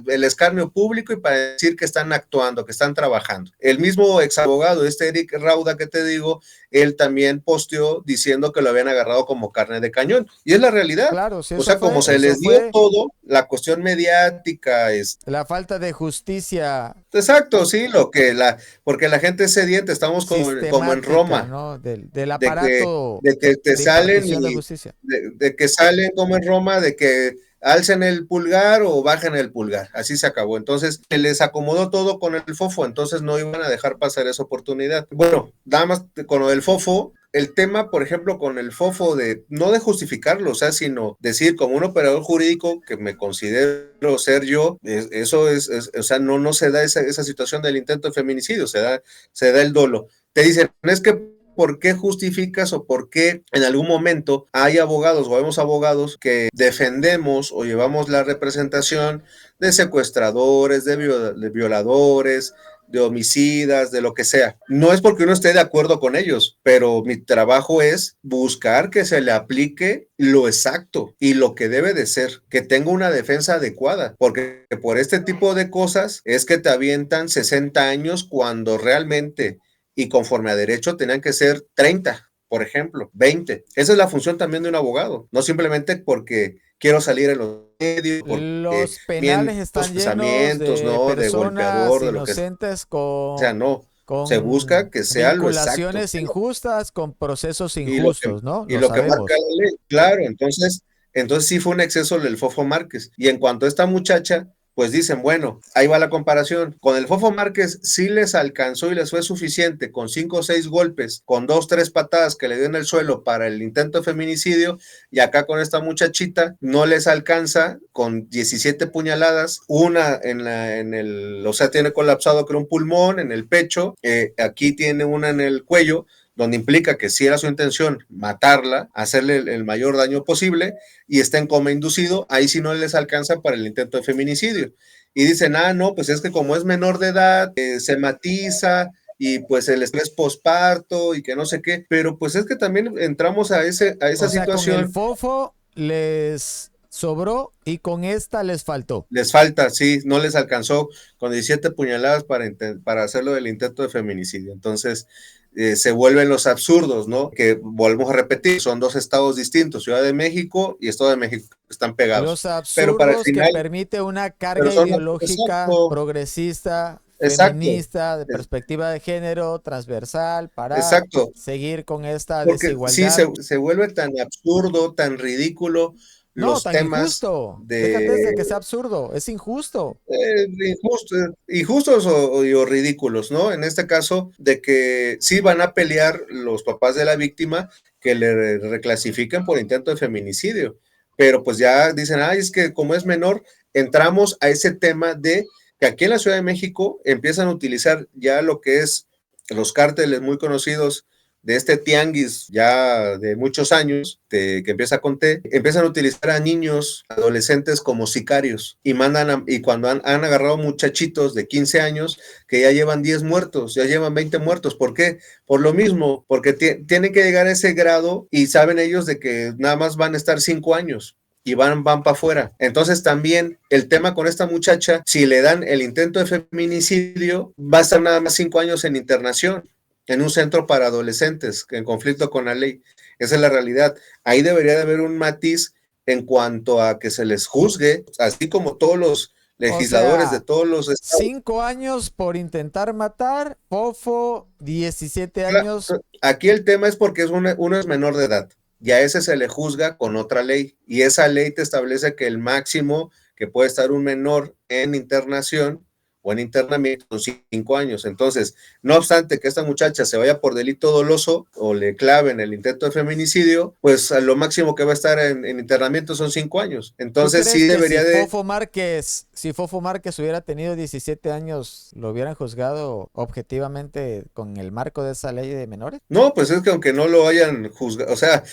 el escarnio público y para decir que están actuando, que están trabajando. El mismo ex abogado, este Eric Rauda que te digo, él también posteó diciendo que lo habían agarrado como carne de cañón. Y es la realidad. Claro, sí, O sea, como se eso les dio fue todo, la cuestión mediática, la falta de justicia exacto, sí, porque la gente es sedienta, estamos como en sistemática, Roma, ¿no? Del de que, aparato de que te de salen impartición de y justicia. de que salen como en Roma, de que alcen el pulgar o bajen el pulgar, así se acabó. Entonces, se les acomodó todo con el Fofo, entonces no iban a dejar pasar esa oportunidad. Bueno, nada más con lo del Fofo, el tema, por ejemplo, con el Fofo no de justificarlo, o sea, sino decir como un operador jurídico que me considero ser yo, eso o sea, no se da esa situación del intento de feminicidio, se da el dolo. Te dicen, es que ¿por qué justificas o por qué en algún momento hay abogados o vemos abogados que defendemos o llevamos la representación de secuestradores, de violadores, de homicidas, de lo que sea. No es porque uno esté de acuerdo con ellos, pero mi trabajo es buscar que se le aplique lo exacto y lo que debe de ser, que tenga una defensa adecuada, porque por este tipo de cosas es que te avientan 60 años cuando realmente y conforme a derecho tenían que ser 30, por ejemplo, 20. Esa es la función también de un abogado, no simplemente porque quiero salir en los medios, porque Los penales mientos están llenos pensamientos, de ¿no? De personas golpeador, de lo que inocentes sea, no. Se busca con que sea lo exacto. vinculaciones injustas, con procesos Y lo que, injustos, ¿no? y Lo lo que marca sabemos. la ley, claro, entonces sí fue un exceso del Fofo Márquez. Y en cuanto a esta muchacha, pues dicen, bueno, ahí va la comparación. Con el Fofo Márquez sí les alcanzó y les fue suficiente con 5 o 6 golpes, con 2, 3 patadas que le dio en el suelo para el intento de feminicidio, y acá con esta muchachita no les alcanza con 17 puñaladas, una o sea, tiene colapsado creo un pulmón en el pecho, aquí tiene una en el cuello, donde implica que si era su intención matarla, hacerle el mayor daño posible, y está en coma inducido, ahí sí no les alcanza para el intento de feminicidio. Y dicen, no, pues es que como es menor de edad, se matiza, y pues el estrés posparto y que no sé qué, pero pues es que también entramos a esa O sea, con el situación. fofo les sobró y con esta les faltó. Les falta, sí, no les alcanzó con 17 puñaladas para hacerlo del intento de feminicidio. Entonces, se vuelven los absurdos, ¿no? Que volvemos a repetir, son dos estados distintos, Ciudad de México y Estado de México, están pegados. Los Pero para el absurdos que final, permite una pero carga son, ideológica exacto, progresista, exacto, feminista, de perspectiva de género, transversal, para exacto. seguir con esta Porque sí, desigualdad. se vuelve tan absurdo, tan ridículo No, los tan temas injusto. Déjate de de que sea absurdo, es injusto. injustos o ridículos, ¿no? En este caso, de que sí van a pelear los papás de la víctima que le reclasifiquen por intento de feminicidio, pero pues ya dicen, es que como es menor, entramos a ese tema de que aquí en la Ciudad de México empiezan a utilizar ya lo que es los cárteles muy conocidos de este tianguis ya de muchos años, que empieza con T, empiezan a utilizar a niños, adolescentes como sicarios y y cuando han agarrado muchachitos de 15 años que ya llevan 10 muertos, ya llevan 20 muertos. ¿Por qué? Por lo mismo, porque tienen que llegar a ese grado y saben ellos de que nada más van a estar 5 años y van para afuera. Entonces también el tema con esta muchacha, si le dan el intento de feminicidio, va a estar nada más 5 años en internación, en un centro para adolescentes en conflicto con la ley. Esa es la realidad. Ahí debería de haber un matiz en cuanto a que se les juzgue, así como todos los O legisladores de sea, todos los estados. 5 años por intentar matar, fofo, 17 años. Aquí el tema es porque uno es menor de edad y a ese se le juzga con otra ley, y esa ley te establece que el máximo que puede estar un menor en internación o en internamiento son 5 años. Entonces, no obstante que esta muchacha se vaya por delito doloso o le claven el intento de feminicidio, pues a lo máximo que va a estar en internamiento son 5 años. ¿Tú Entonces crees sí que debería de... si Fofo Márquez hubiera tenido 17 años, lo hubieran juzgado objetivamente con el marco de esa ley de menores? No, pues es que aunque no lo hayan juzgado, o sea,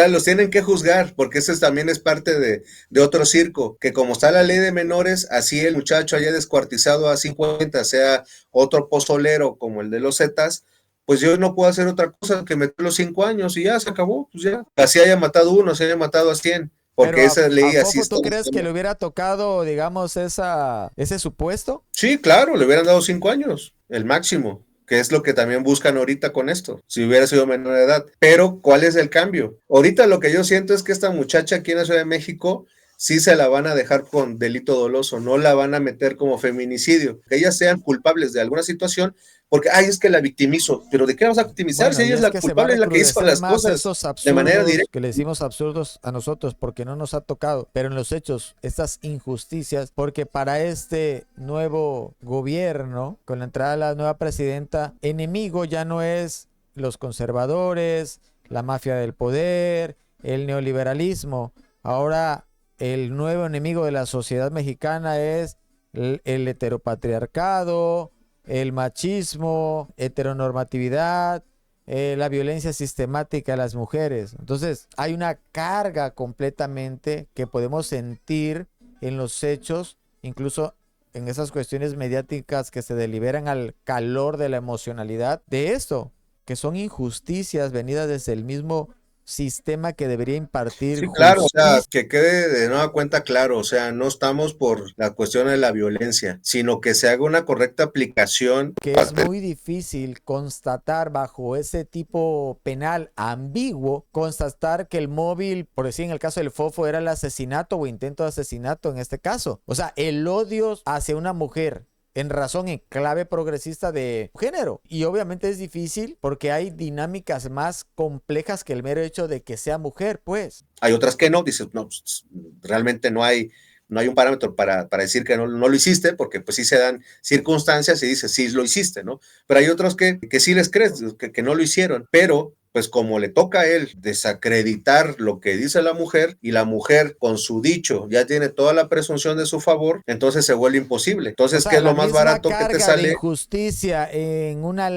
los tienen que juzgar, porque eso también es parte de otro circo, que como está la ley de menores, así el muchacho haya descuartizado a 50, sea otro pozolero como el de los Zetas, pues yo no puedo hacer otra cosa que meter los 5 años y ya se acabó, pues ya. Así haya matado uno, se haya matado a 100, Pero porque esa a ley así Fofo, está. ¿tú crees que le hubiera tocado, digamos, ese supuesto? Sí, claro, le hubieran dado 5 años, el máximo, que es lo que también buscan ahorita con esto, si hubiera sido menor de edad. Pero, ¿cuál es el cambio? Ahorita lo que yo siento es que esta muchacha aquí en la Ciudad de México sí se la van a dejar con delito doloso, no la van a meter como feminicidio, que ellas sean culpables de alguna situación, porque, es que la victimizo, pero ¿de qué vamos a victimizar si Bueno, y ella es es la que se va a culpable, es la que hizo recrudecer las más cosas esos de manera absurdos directa? que le decimos absurdos a nosotros porque no nos ha tocado, pero en los hechos, estas injusticias, porque para este nuevo gobierno, con la entrada de la nueva presidenta, enemigo ya no es los conservadores, la mafia del poder, el neoliberalismo. Ahora el nuevo enemigo de la sociedad mexicana es el heteropatriarcado, el machismo, heteronormatividad, la violencia sistemática a las mujeres. Entonces, hay una carga completamente que podemos sentir en los hechos, incluso en esas cuestiones mediáticas que se deliberan al calor de la emocionalidad, de esto, que son injusticias venidas desde el mismo sistema que debería impartir Sí, claro, o sea, justicia. que quede de nueva cuenta claro, o sea, no estamos por la cuestión de la violencia, sino que se haga una correcta aplicación. Que es muy difícil constatar bajo ese tipo penal ambiguo, constatar que el móvil, por decir en el caso del Fofo, era el asesinato o intento de asesinato en este caso. O sea, el odio hacia una mujer en razón, en clave progresista de género. Y obviamente es difícil porque hay dinámicas más complejas que el mero hecho de que sea mujer, pues. Hay otras que no, dices, no, pues, realmente no hay un parámetro para decir que no lo hiciste, porque pues sí se dan circunstancias y dices, sí lo hiciste, ¿no? Pero hay otros que sí les crees, que no lo hicieron, pero pues como le toca a él desacreditar lo que dice la mujer y la mujer con su dicho ya tiene toda la presunción de su favor, entonces se vuelve imposible. O Entonces, ¿qué sea, es la lo más misma barato que te carga de sale? injusticia en una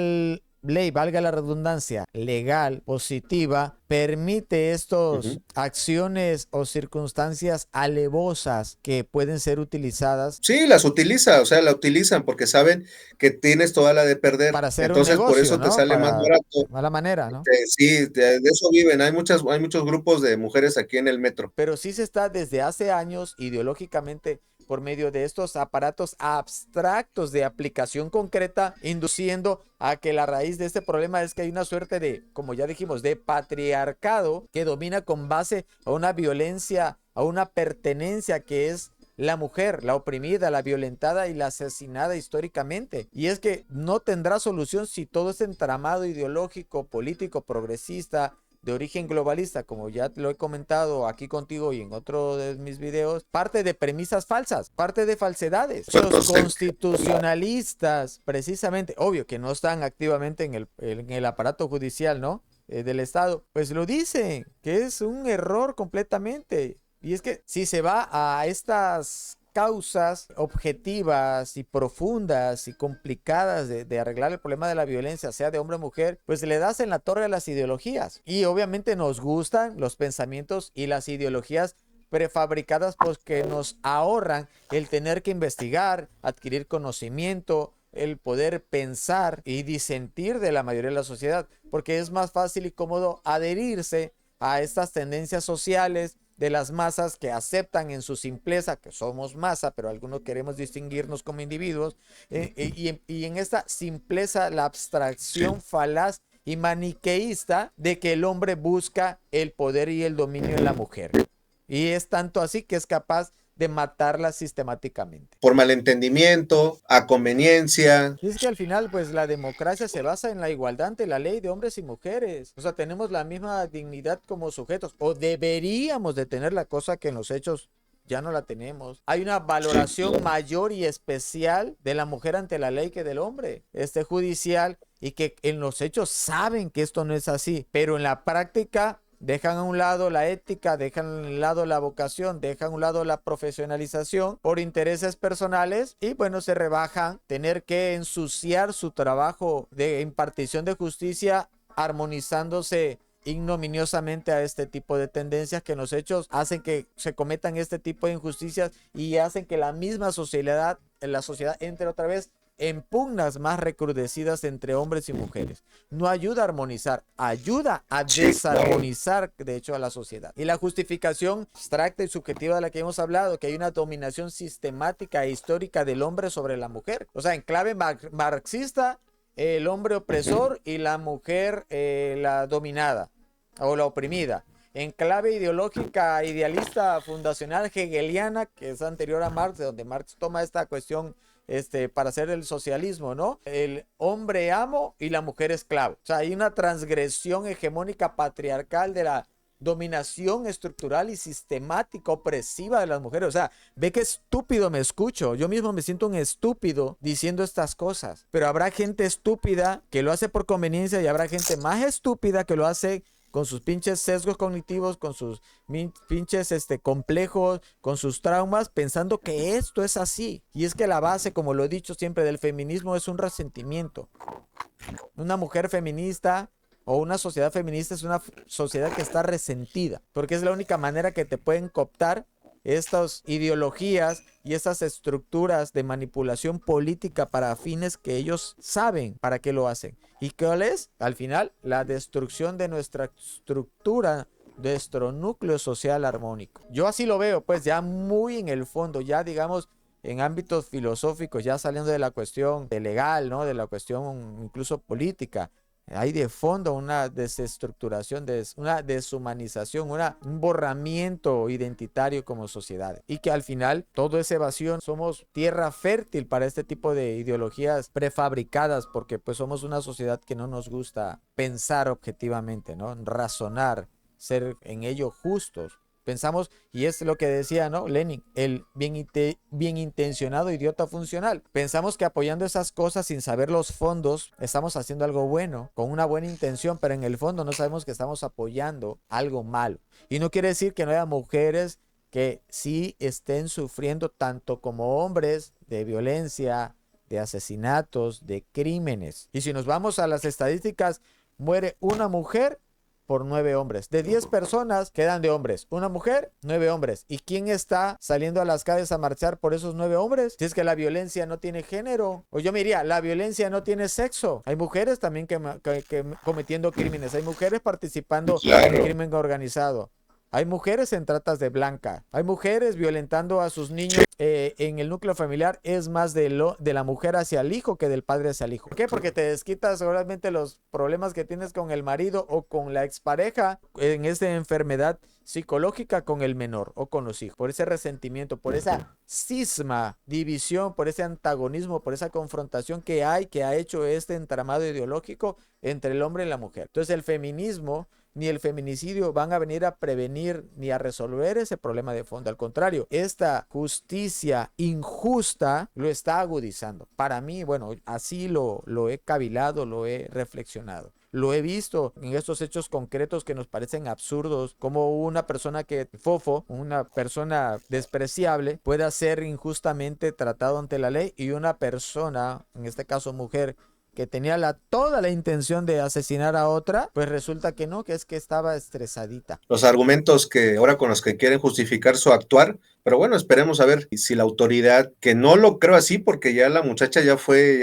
ley, valga la redundancia, legal, positiva, permite estas acciones o circunstancias alevosas que pueden ser utilizadas Sí, las utiliza, o sea, la utilizan porque saben que tienes toda la de perder. para hacer un Entonces, por negocio, eso te ¿no? sale más Para barato. mala manera, ¿no? Sí, de eso viven. Hay muchos grupos de mujeres aquí en el metro. Pero sí se está desde hace años ideológicamente por medio de estos aparatos abstractos de aplicación concreta, induciendo a que la raíz de este problema es que hay una suerte de, como ya dijimos, de patriarcado que domina con base a una violencia, a una pertenencia que es la mujer, la oprimida, la violentada y la asesinada históricamente. Y es que no tendrá solución si todo ese entramado ideológico, político, progresista, de origen globalista, como ya te lo he comentado aquí contigo y en otro de mis videos, parte de premisas falsas, parte de falsedades. Los constitucionalistas, precisamente, obvio que no están activamente en el aparato judicial, ¿no? Del Estado, pues lo dicen, que es un error completamente. Y es que si se va a estas causas objetivas y profundas y complicadas de arreglar el problema de la violencia, sea de hombre o mujer, pues le das en la torre a las ideologías. Y obviamente nos gustan los pensamientos y las ideologías prefabricadas, pues que nos ahorran el tener que investigar, adquirir conocimiento, el poder pensar y disentir de la mayoría de la sociedad, porque es más fácil y cómodo adherirse a estas tendencias sociales de las masas que aceptan en su simpleza que somos masa, pero algunos queremos distinguirnos como individuos, y en esta simpleza, la abstracción falaz y maniqueísta de que el hombre busca el poder y el dominio en la mujer. Y es tanto así que es capaz de matarla sistemáticamente. Por malentendimiento, a conveniencia. Y es que al final, pues la democracia se basa en la igualdad ante la ley de hombres y mujeres. O sea, tenemos la misma dignidad como sujetos, o deberíamos de tener, la cosa que en los hechos ya no la tenemos. Hay una valoración mayor y especial de la mujer ante la ley que del hombre, judicial, y que en los hechos saben que esto no es así, pero en la práctica dejan a un lado la ética, dejan a un lado la vocación, dejan a un lado la profesionalización por intereses personales y bueno, se rebajan tener que ensuciar su trabajo de impartición de justicia armonizándose ignominiosamente a este tipo de tendencias que en los hechos hacen que se cometan este tipo de injusticias y hacen que la misma sociedad, entre otra vez en pugnas más recrudecidas entre hombres y mujeres. No ayuda a armonizar, ayuda a desarmonizar, de hecho, a la sociedad. Y la justificación abstracta y subjetiva de la que hemos hablado, que hay una dominación sistemática e histórica del hombre sobre la mujer. O sea, en clave marxista, el hombre opresor y la mujer la dominada o la oprimida. En clave ideológica, idealista, fundacional, hegeliana, que es anterior a Marx, de donde Marx toma esta cuestión para hacer el socialismo, ¿no? El hombre amo y la mujer esclavo. O sea, hay una transgresión hegemónica patriarcal de la dominación estructural y sistemática opresiva de las mujeres. O sea, ve qué estúpido me escucho. Yo mismo me siento un estúpido diciendo estas cosas. Pero habrá gente estúpida que lo hace por conveniencia y habrá gente más estúpida que lo hace con sus pinches sesgos cognitivos, con sus pinches complejos, con sus traumas, pensando que esto es así. Y es que la base, como lo he dicho siempre, del feminismo es un resentimiento. Una mujer feminista o una sociedad feminista es una sociedad que está resentida, porque es la única manera que te pueden cooptar estas ideologías y estas estructuras de manipulación política para fines que ellos saben para qué lo hacen. ¿Y cuál es? Al final, la destrucción de nuestra estructura, de nuestro núcleo social armónico. Yo así lo veo, pues ya muy en el fondo, ya digamos en ámbitos filosóficos, ya saliendo de la cuestión de legal, ¿no? De la cuestión incluso política. Hay de fondo una desestructuración, una deshumanización, un borramiento identitario como sociedad. Y que al final todo ese vacío somos tierra fértil para este tipo de ideologías prefabricadas, porque pues somos una sociedad que no nos gusta pensar objetivamente, ¿no? Razonar, ser en ello justos. Pensamos, y es lo que decía, ¿no? Lenin, el bien intencionado idiota funcional. Pensamos que apoyando esas cosas sin saber los fondos, estamos haciendo algo bueno, con una buena intención, pero en el fondo no sabemos que estamos apoyando algo malo. Y no quiere decir que no haya mujeres que sí estén sufriendo tanto como hombres de violencia, de asesinatos, de crímenes. Y si nos vamos a las estadísticas, muere una mujer por 9 hombres. De 10 personas quedan de hombres. Una mujer, 9 hombres. ¿Y quién está saliendo a las calles a marchar por esos 9 hombres? Si es que la violencia no tiene género. O yo me diría, la violencia no tiene sexo. Hay mujeres también que cometiendo crímenes. Hay mujeres participando en el crimen organizado. Hay mujeres en tratas de blanca. Hay mujeres violentando a sus niños en el núcleo familiar. Es más de la mujer hacia el hijo que del padre hacia el hijo. ¿Por qué? Porque te desquitas seguramente los problemas que tienes con el marido o con la expareja en esa enfermedad psicológica con el menor o con los hijos. Por ese resentimiento, por esa cisma, división, por ese antagonismo, por esa confrontación que ha hecho este entramado ideológico entre el hombre y la mujer. Entonces el feminismo ni el feminicidio van a venir a prevenir ni a resolver ese problema de fondo. Al contrario, esta justicia injusta lo está agudizando. Para mí, bueno, así lo he cavilado, lo he reflexionado. Lo he visto en estos hechos concretos que nos parecen absurdos, como una persona una persona despreciable, pueda ser injustamente tratado ante la ley y una persona, en este caso mujer, que tenía toda la intención de asesinar a otra, pues resulta que no, que es que estaba estresadita. Los argumentos que ahora con los que quieren justificar su actuar, pero bueno, esperemos a ver si la autoridad, que no lo creo así porque ya la muchacha ya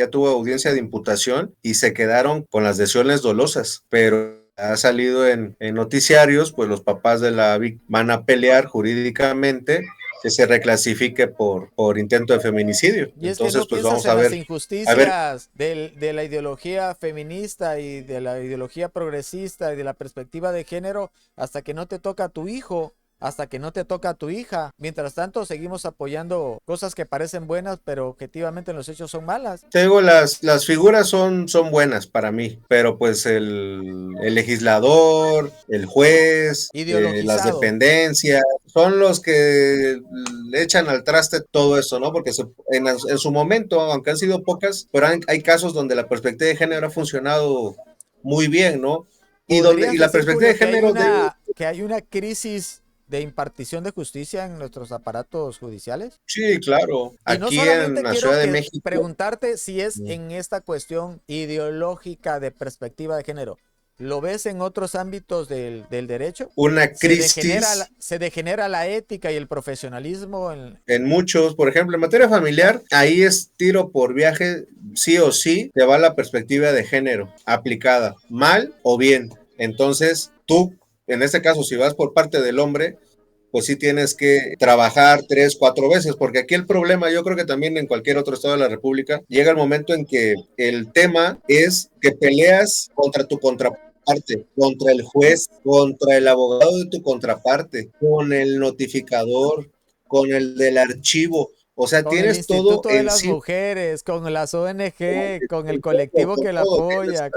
tuvo audiencia de imputación y se quedaron con las lesiones dolosas, pero ha salido en noticiarios, pues los papás de la víctima van a pelear jurídicamente que se reclasifique por intento de feminicidio. Y es entonces que no pues piensas vamos a en las ver, injusticias de la ideología feminista y de la ideología progresista y de la perspectiva de género hasta que no te toca a tu hijo, hasta que no te toca a tu hija. Mientras tanto, seguimos apoyando cosas que parecen buenas, pero objetivamente en los hechos son malas. te digo, las figuras son buenas para mí, pero pues el legislador, el juez, las Ideologizado. dependencias, son los que le echan al traste todo eso, ¿no? Porque en su momento, aunque han sido pocas, pero hay casos donde la perspectiva de género ha funcionado muy bien, ¿no? Y ¿Podrías la decir, perspectiva Julio, de género que hay una crisis de impartición de justicia en nuestros aparatos judiciales? sí, claro, Y no aquí en solamente la Ciudad quiero de que México. preguntarte si es en esta cuestión ideológica de perspectiva de género. ¿Lo ves en otros ámbitos del derecho? Una crisis Se degenera la ética y el profesionalismo en muchos, por ejemplo, en materia familiar, ahí es tiro por viaje, sí o sí, te va la perspectiva de género aplicada, mal o bien. Entonces, tú, en este caso, si vas por parte del hombre, pues sí tienes que trabajar 3, 4 veces, porque aquí el problema, yo creo que también en cualquier otro estado de la República, llega el momento en que el tema es que peleas contra tu contraparte, contra el juez, contra el abogado de tu contraparte, con el notificador, con el del archivo. O sea, con el tienes todo Instituto de las encima, Mujeres, con las ONG, con el todo, colectivo con que la todo. apoya.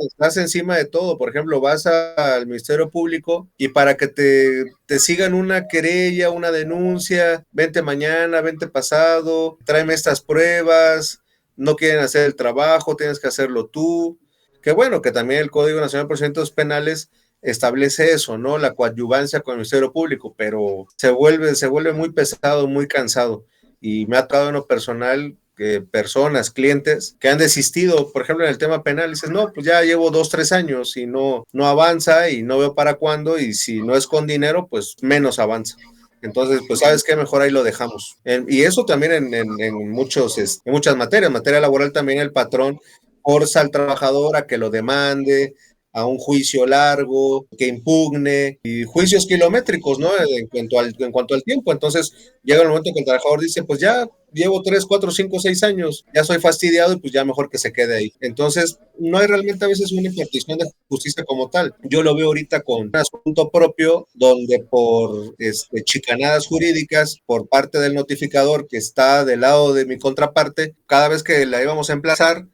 Estás encima de todo. Por ejemplo, vas al Ministerio Público y para que te sigan una querella, una denuncia, vente mañana, vente pasado, tráeme estas pruebas, no quieren hacer el trabajo, tienes que hacerlo tú. Que bueno, que también el Código Nacional de Procedimientos Penales establece eso, ¿no? La coadyuvancia con el Ministerio Público, pero se vuelve muy pesado, muy cansado. Y me ha tocado en lo personal que personas, clientes que han desistido, por ejemplo, en el tema penal, dices, no, pues ya llevo 2, 3 años y no avanza y no veo para cuándo, y si no es con dinero, pues menos avanza. Entonces, pues, ¿sabes qué? Mejor ahí lo dejamos. Y eso también en muchas materias. En materia laboral también el patrón forza al trabajador a que lo demande, a un juicio largo, que impugne, y juicios kilométricos, ¿no? En cuanto al tiempo. Entonces, llega el momento que el trabajador dice, pues ya llevo 3, 4, 5, 6 años, ya soy fastidiado y pues ya mejor que se quede ahí. Entonces, no hay realmente a veces una impartición de justicia como tal. Yo lo veo ahorita con un asunto propio donde por chicanadas jurídicas por parte del notificador que está del lado de mi contraparte, cada vez que la íbamos a emplazar,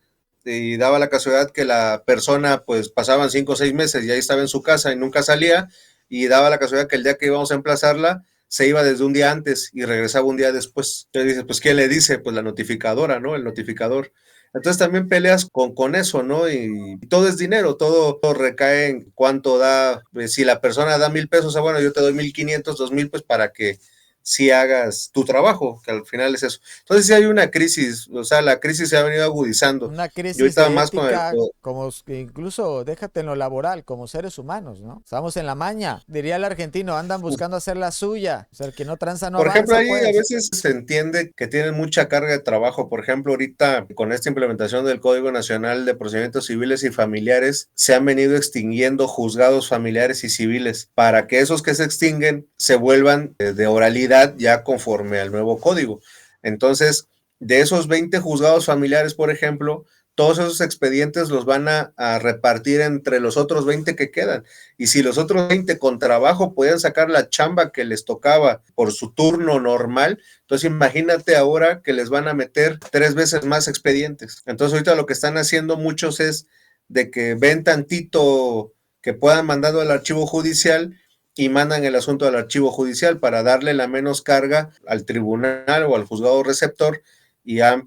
y daba la casualidad que la persona pues pasaban 5 o 6 meses y ahí estaba en su casa y nunca salía, y daba la casualidad que el día que íbamos a emplazarla se iba desde un día antes y regresaba un día después. Entonces dices, pues, ¿qué le dice? Pues la notificadora, ¿no? El notificador. Entonces también peleas con eso, ¿no? Y todo es dinero, todo recae en cuánto da. Si la persona da 1,000 pesos, bueno, yo te doy 1,500, 2,000, pues para que si hagas tu trabajo, que al final es eso. Entonces sí hay una crisis, o sea, la crisis se ha venido agudizando. Una Y crisis ahorita de más con el... ética, como que incluso déjate en lo laboral, como seres humanos, ¿no? Estamos en la maña, diría el argentino, andan buscando hacer la suya. O sea, el que no tranza no Por ejemplo, avanza, ahí a pues. veces se entiende que tienen mucha carga de trabajo. Por ejemplo, ahorita con esta implementación del Código Nacional de Procedimientos Civiles y Familiares, se han venido extinguiendo juzgados familiares y civiles para que esos que se extinguen se vuelvan de oralidad ya conforme al nuevo código. Entonces, de esos 20 juzgados familiares, por ejemplo, todos esos expedientes los van a repartir entre los otros 20 que quedan. Y si los otros 20 con trabajo podían sacar la chamba que les tocaba por su turno normal, entonces imagínate ahora que les van a meter 3 veces más expedientes. Entonces ahorita lo que están haciendo muchos es de que ven tantito que puedan mandarlo al archivo judicial y mandan el asunto al archivo judicial para darle la menos carga al tribunal o al juzgado receptor. Y han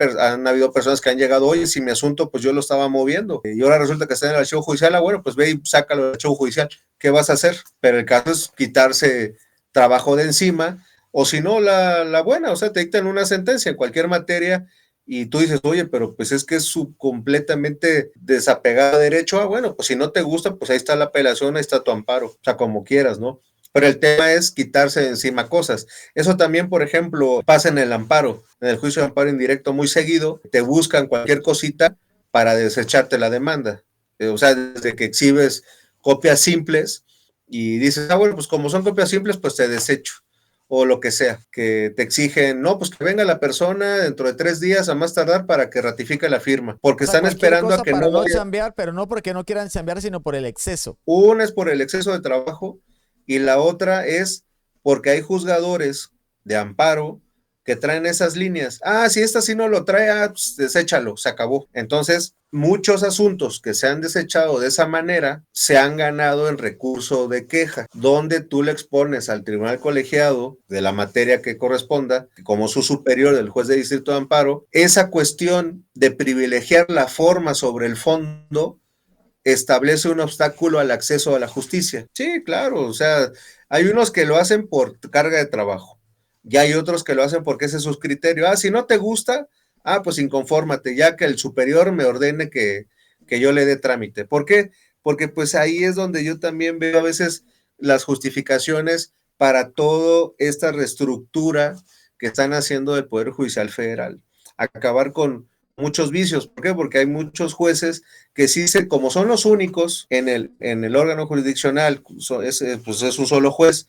habido personas que han llegado, oye, si mi asunto, pues yo lo estaba moviendo, y ahora resulta que está en el archivo judicial, bueno, pues ve y sácalo del archivo judicial, ¿qué vas a hacer? Pero el caso es quitarse trabajo de encima, o si no, la buena, o sea, te dictan una sentencia en cualquier materia, y tú dices, oye, pero pues es que es completamente desapegado de derecho. Bueno, pues si no te gusta, pues ahí está la apelación, ahí está tu amparo, o sea, como quieras, ¿no? Pero el tema es quitarse de encima cosas. Eso también, por ejemplo, pasa en el amparo, en el juicio de amparo indirecto muy seguido, te buscan cualquier cosita para desecharte la demanda. O sea, desde que exhibes copias simples y dices, bueno, pues como son copias simples, pues te desecho. O lo que sea, que te exigen, no, pues que venga la persona dentro de 3 días a más tardar para que ratifique la firma, porque O sea, están cualquier esperando a cosa que para no no vaya. chambear, pero no porque no quieran chambear, sino por el exceso. Una es por el exceso de trabajo y la otra es porque hay juzgadores de amparo que traen esas líneas. Si esta sí no lo trae, pues deséchalo, se acabó. Entonces, muchos asuntos que se han desechado de esa manera se han ganado en recurso de queja, donde tú le expones al tribunal colegiado de la materia que corresponda, como su superior del juez de distrito de amparo, esa cuestión de privilegiar la forma sobre el fondo establece un obstáculo al acceso a la justicia. Sí, claro, o sea, hay unos que lo hacen por carga de trabajo, y hay otros que lo hacen porque ese es su criterio. Si no te gusta, pues inconfórmate, ya que el superior me ordene que yo le dé trámite. ¿Por qué? Porque pues ahí es donde yo también veo a veces las justificaciones para toda esta reestructura que están haciendo del Poder Judicial Federal. Acabar con muchos vicios. ¿Por qué? Porque hay muchos jueces que sí, como son los únicos en el órgano jurisdiccional, pues es un solo juez,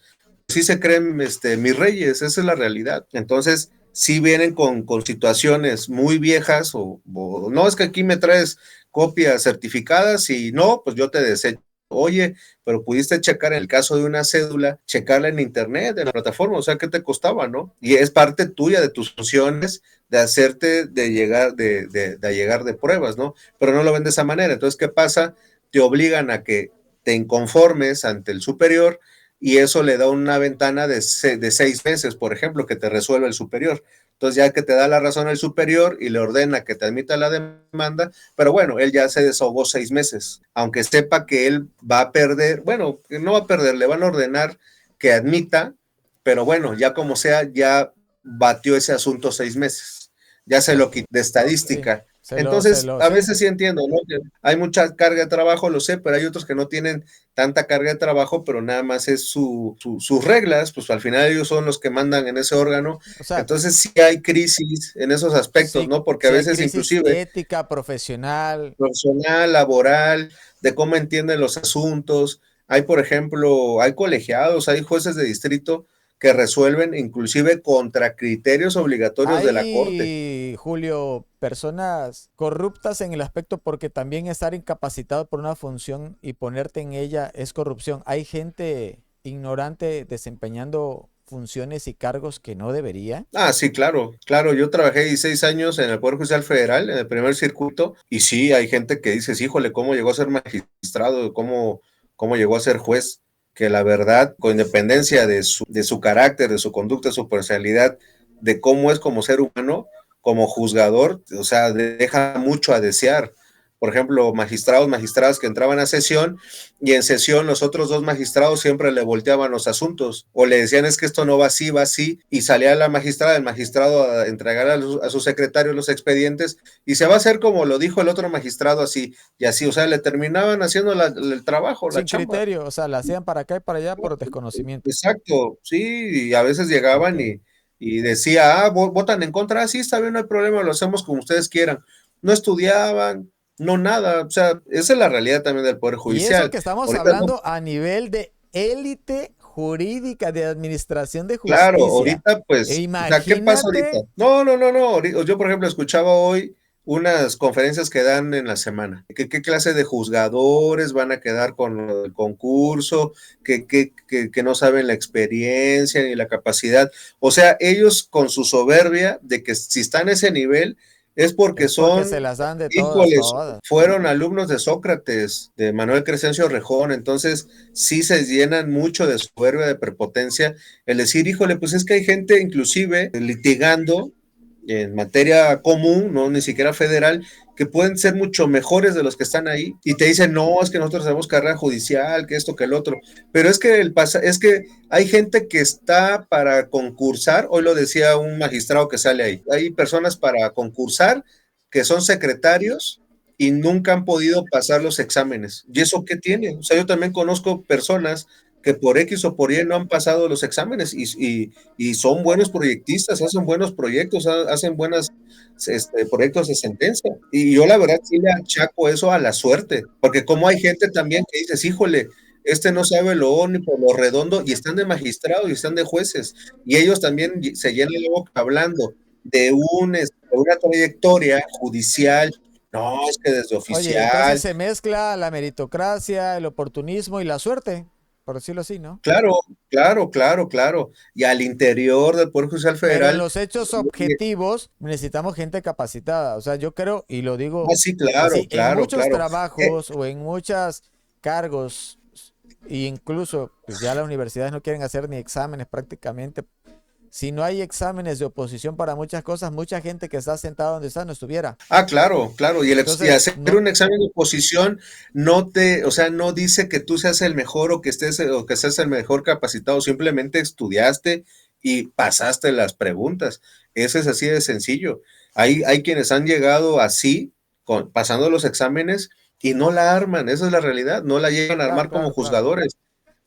sí se creen mis reyes, esa es la realidad. Entonces, sí vienen con situaciones muy viejas, o no, es que aquí me traes copias certificadas y no, pues yo te desecho. Oye, pero pudiste checar en el caso de una cédula, checarla en internet, en la plataforma, o sea, ¿qué te costaba, no? Y es parte tuya de tus funciones de hacerte de llegar de llegar de pruebas, ¿no? Pero no lo ven de esa manera. Entonces, ¿qué pasa? Te obligan a que te inconformes ante el superior, y eso le da una ventana de 6 meses, por ejemplo, que te resuelve el superior. Entonces, ya que te da la razón el superior y le ordena que te admita la demanda, pero bueno, él ya se desahogó 6 meses, aunque sepa que él va a perder, bueno, no va a perder, le van a ordenar que admita, pero bueno, ya como sea, ya batió ese asunto 6 meses, ya se lo quitó de Sí, estadística. Entonces, a veces sí entiendo, ¿no? Que hay mucha carga de trabajo, lo sé, pero hay otros que no tienen tanta carga de trabajo, pero nada más es sus reglas, pues al final ellos son los que mandan en ese órgano. O sea, entonces sí hay crisis en esos aspectos, sí, ¿no? Porque a sí hay veces crisis inclusive ética, profesional. profesional, laboral, de cómo entienden los asuntos. Hay, por ejemplo, hay colegiados, hay jueces de distrito que resuelven inclusive contra criterios obligatorios de la corte. Hay, Julio, personas corruptas en el aspecto porque también estar incapacitado por una función y ponerte en ella es corrupción. Hay gente ignorante desempeñando funciones y cargos que no debería. Ah, sí, claro, claro. Yo trabajé 16 años en el Poder Judicial Federal, en el primer circuito, y sí, hay gente que dice, híjole, ¿cómo llegó a ser magistrado? ¿Cómo llegó a ser juez? Que la verdad, con independencia de su carácter, de su conducta, de su personalidad, de cómo es como ser humano, como juzgador, o sea, deja mucho a desear. Por ejemplo, magistradas que entraban a sesión y en sesión los otros dos magistrados siempre le volteaban los asuntos o le decían es que esto no va así, y salía la magistrada, el magistrado a entregar a su secretario los expedientes y se va a hacer como lo dijo el otro magistrado así y así, o sea, le terminaban haciendo el trabajo, la Sin chamba. criterio, o sea, la hacían para acá y para allá por desconocimiento. Exacto, sí, y a veces llegaban Ok. y decía, votan en contra, sí, está bien, no hay problema, lo hacemos como ustedes quieran. No estudiaban, no nada, o sea, esa es la realidad también del Poder Y eso Judicial. que estamos Ahorita no. hablando a nivel de élite jurídica, de administración de Claro, justicia. ahorita E pues, o sea, ¿qué pasa ahorita? imagínate, No. Yo, por ejemplo, escuchaba hoy unas conferencias que dan en la semana. ¿Qué clase de juzgadores van a quedar con el concurso? Que no saben la experiencia ni la capacidad. O sea, ellos con su soberbia de que si están a ese nivel es porque es porque son, se las dan de todas, híjoles, todas. fueron alumnos de Sócrates, de Manuel Crescencio Rejón. Entonces sí se llenan mucho de soberbia, de prepotencia, el decir, híjole, pues es que hay gente inclusive litigando en materia común, no ni siquiera federal, que pueden ser mucho mejores de los que están ahí y te dicen, no, es que nosotros hacemos carrera judicial, que esto, que el otro, pero es que hay gente que está para concursar, hoy lo decía un magistrado que sale ahí, hay personas para concursar que son secretarios y nunca han podido pasar los exámenes. ¿Y eso qué tiene? O sea, yo también conozco personas que por X o por Y no han pasado los exámenes y son buenos proyectistas, hacen buenos proyectos, hacen buenos proyectos de sentencia. Y yo la verdad sí le achaco eso a la suerte, porque como hay gente también que dices, híjole, este no sabe lo ónico, lo redondo, y están de magistrados y están de jueces, y ellos también se llenan la boca hablando de una trayectoria judicial, no, es que desde Oye, entonces oficial. se mezcla la meritocracia, el oportunismo y la suerte, por decirlo así, ¿no? Claro, claro. Y al interior del Poder Judicial Pero en Federal, los hechos objetivos necesitamos gente capacitada. O sea, yo creo, y lo digo sí, así, en muchos claro. trabajos o en muchos cargos, e incluso pues ya las universidades no quieren hacer ni exámenes prácticamente. Si no hay exámenes de oposición para muchas cosas, mucha gente que está sentada donde está no estuviera. Claro. Y Entonces, hacer no, un examen de oposición o sea, no dice que tú seas el mejor o que seas el mejor capacitado, simplemente estudiaste y pasaste las preguntas. Eso es así de sencillo. Hay quienes han llegado así, pasando los exámenes y no la arman, esa es la realidad, no la llegan a claro, armar como claro, claro. juzgadores.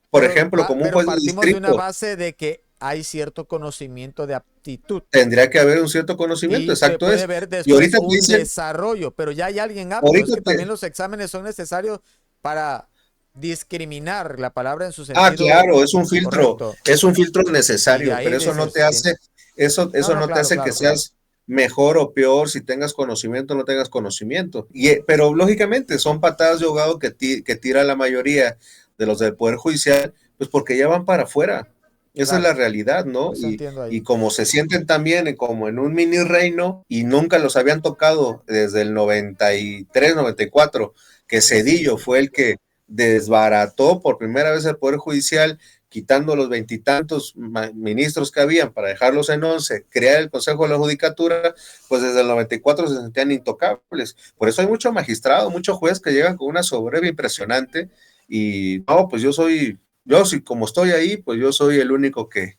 Por ejemplo, como un Pero juez de partimos de una distrito, base de que hay cierto conocimiento de aptitud. tendría que haber un cierto conocimiento, Y que exacto puede es. haber Y después ahorita te un dicen, desarrollo, pero ya hay alguien apto. Es ahorita que te, también los exámenes son necesarios para discriminar la palabra en su sentido claro, correcto. es un filtro Y de necesario, pero ahí eso no te dices, hace, no, eso no, no te claro, hace que claro, claro. seas mejor o peor si tengas conocimiento o no tengas conocimiento. Pero lógicamente son patadas de ahogado que tira la mayoría de los del Poder Judicial, pues porque ya van para afuera. Esa es Claro, la realidad, ¿no? eso entiendo Y ahí. como se sienten también como en un mini reino y nunca los habían tocado desde el 93, 94, que Así Cedillo es. fue el que desbarató por primera vez el Poder Judicial, quitando los veintitantos ministros que habían para dejarlos en 11, crear el Consejo de la Judicatura, pues desde el 94 se sentían intocables. Por eso hay mucho magistrado, mucho juez que llegan con una soberbia impresionante y no, pues yo sí, como estoy ahí, pues yo soy el único que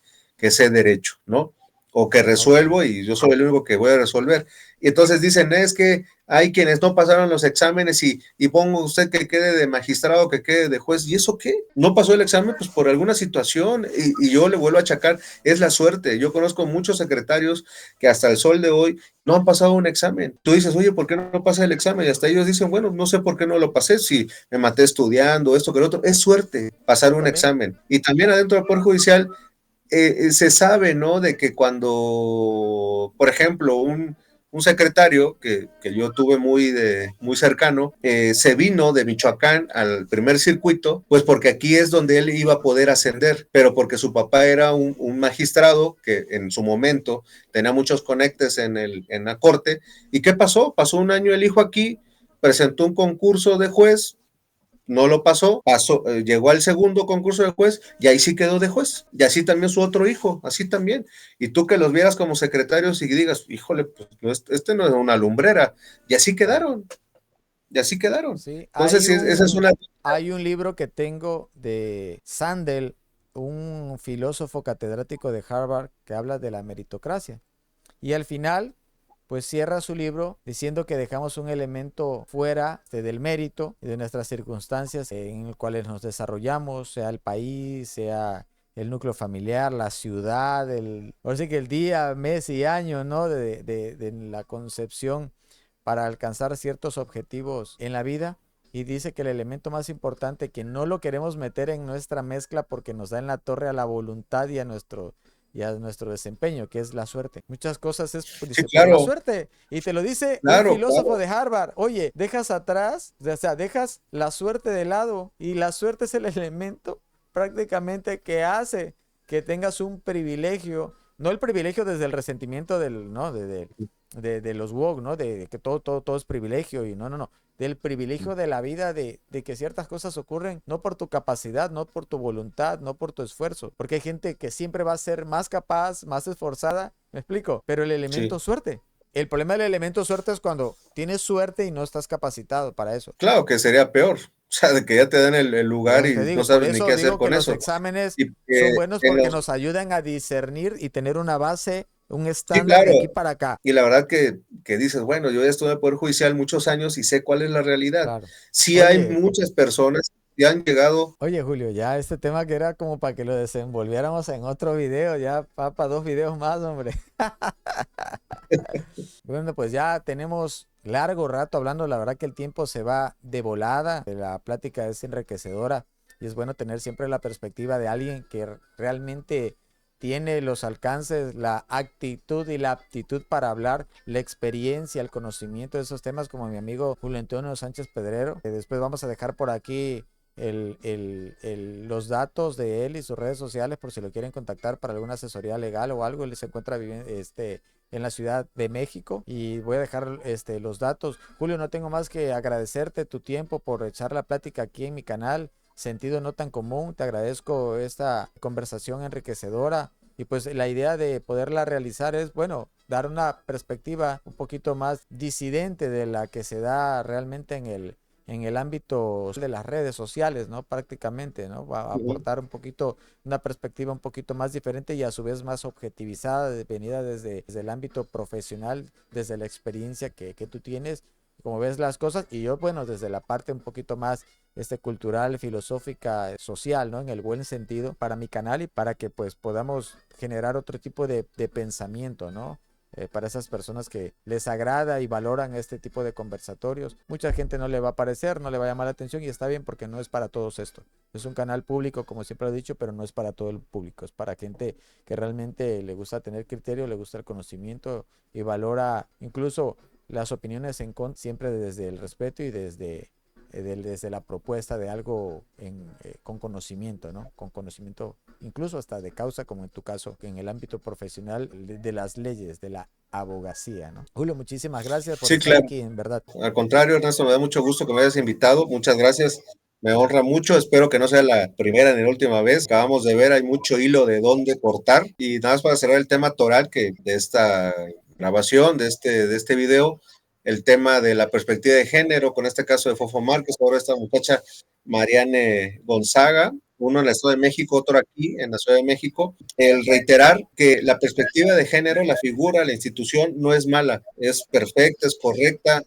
sé derecho, ¿no? o que resuelvo y yo soy el único que voy a resolver. Y entonces dicen, es que hay quienes no pasaron los exámenes y pongo usted que quede de magistrado, que quede de juez. ¿Y eso qué? No pasó el examen pues por alguna situación y yo le vuelvo a achacar, es la suerte. Yo conozco muchos secretarios que hasta el sol de hoy no han pasado un examen. Tú dices, oye, ¿por qué no pasa el examen? Y hasta ellos dicen, bueno, no sé por qué no lo pasé, si me maté estudiando, esto que lo otro. Es suerte pasar un También, examen. Y también adentro del Poder Judicial se sabe, ¿no? De que cuando, por ejemplo, un secretario que yo tuve muy cercano, se vino de Michoacán al primer circuito, pues porque aquí es donde él iba a poder ascender, pero porque su papá era un magistrado que en su momento tenía muchos conectes en la corte. ¿Y qué pasó? Pasó un año el hijo aquí, presentó un concurso de juez, no lo pasó, llegó al segundo concurso de juez y ahí sí quedó de juez. Y así también su otro hijo, así también. Y tú que los vieras como secretarios y digas, híjole, pues este no es una lumbrera. Y así claro. quedaron, y así quedaron. Sí, Entonces, esa es una... hay un libro que tengo de Sandel, un filósofo catedrático de Harvard, que habla de la meritocracia. Y al final, pues cierra su libro diciendo que dejamos un elemento fuera del mérito y de nuestras circunstancias en el cuales nos desarrollamos, sea el país, sea el núcleo familiar, la ciudad, ahora sí que el día, mes y año, ¿no? De la concepción para alcanzar ciertos objetivos en la vida. Y dice que el elemento más importante, que no lo queremos meter en nuestra mezcla porque nos da en la torre a la voluntad y a nuestro desempeño, que es la suerte. Muchas cosas es, pues, Sí, dice, por la claro, suerte. Y te lo dice un claro, filósofo claro. de Harvard. Oye, dejas atrás, o sea, dejas la suerte de lado. Y la suerte es el elemento prácticamente que hace que tengas un privilegio. No el privilegio desde el resentimiento del, ¿no? De los woke, ¿no? De que todo es privilegio y no. Del privilegio de la vida, de que ciertas cosas ocurren no por tu capacidad, no por tu voluntad, no por tu esfuerzo, porque hay gente que siempre va a ser más capaz, más esforzada, me explico, pero el elemento Sí, suerte. El problema del elemento suerte es cuando tienes suerte y no estás capacitado para eso. claro que sería peor. O sea, de que ya te dan el Por lugar eso te y no digo, por sabes ni qué eso hacer digo que con los eso. exámenes Y son buenos en porque los... nos ayudan a discernir y tener una base, un Sí, estándar de aquí claro. para acá. Y la verdad que dices, bueno, yo ya estuve en el Poder Judicial muchos años y sé cuál es la realidad. Claro. Sí hay Oye, muchas personas que han llegado. Oye, Julio, ya este tema que era como para que lo desenvolviéramos en otro video, ya para dos videos más, hombre. Bueno, pues ya tenemos largo rato hablando, la verdad que el tiempo se va de volada, la plática es enriquecedora y es bueno tener siempre la perspectiva de alguien que realmente tiene los alcances, la actitud y la aptitud para hablar, la experiencia, el conocimiento de esos temas, como mi amigo Julio Antonio Sánchez Pedrero. Después vamos a dejar por aquí los datos de él y sus redes sociales por si lo quieren contactar para alguna asesoría legal o algo. Él se encuentra viviendo en la Ciudad de México y voy a dejar los datos. Julio, no tengo más que agradecerte tu tiempo por echar la plática aquí en mi canal. Sentido no tan común, te agradezco esta conversación enriquecedora y pues la idea de poderla realizar es, bueno, dar una perspectiva un poquito más disidente de la que se da realmente en el ámbito de las redes sociales, ¿no? Prácticamente, ¿no? Va a aportar un poquito, una perspectiva un poquito más diferente y a su vez más objetivizada, venida desde el ámbito profesional, desde la experiencia que tú tienes, como ves las cosas, y yo, bueno, desde la parte un poquito más cultural, filosófica, social, ¿no? En el buen sentido, para mi canal y para que pues podamos generar otro tipo de pensamiento, ¿no? Para esas personas que les agrada y valoran este tipo de conversatorios. Mucha gente no le va a parecer, no le va a llamar la atención y está bien porque no es para todos esto. Es un canal público, como siempre lo he dicho, pero no es para todo el público. Es para gente que realmente le gusta tener criterio, le gusta el conocimiento y valora incluso las opiniones siempre desde el respeto y desde la propuesta de algo con conocimiento, ¿no? Con conocimiento incluso hasta de causa, como en tu caso, en el ámbito profesional de las leyes, de la abogacía, ¿no? Julio, muchísimas gracias por Sí, estar claro. aquí, en verdad. Al contrario, Ernesto, me da mucho gusto que me hayas invitado. Muchas gracias. Me honra mucho. Espero que no sea la primera ni la última vez. Acabamos de ver, hay mucho hilo de dónde cortar. Y nada más para cerrar el tema toral que de esta grabación, de este video, el tema de la perspectiva de género, con este caso de Fofo Márquez, ahora esta muchacha Mariane Gonzaga, uno en el Estado de México, otro aquí en la Ciudad de México, el reiterar que la perspectiva de género, la figura, la institución no es mala, es perfecta, es correcta.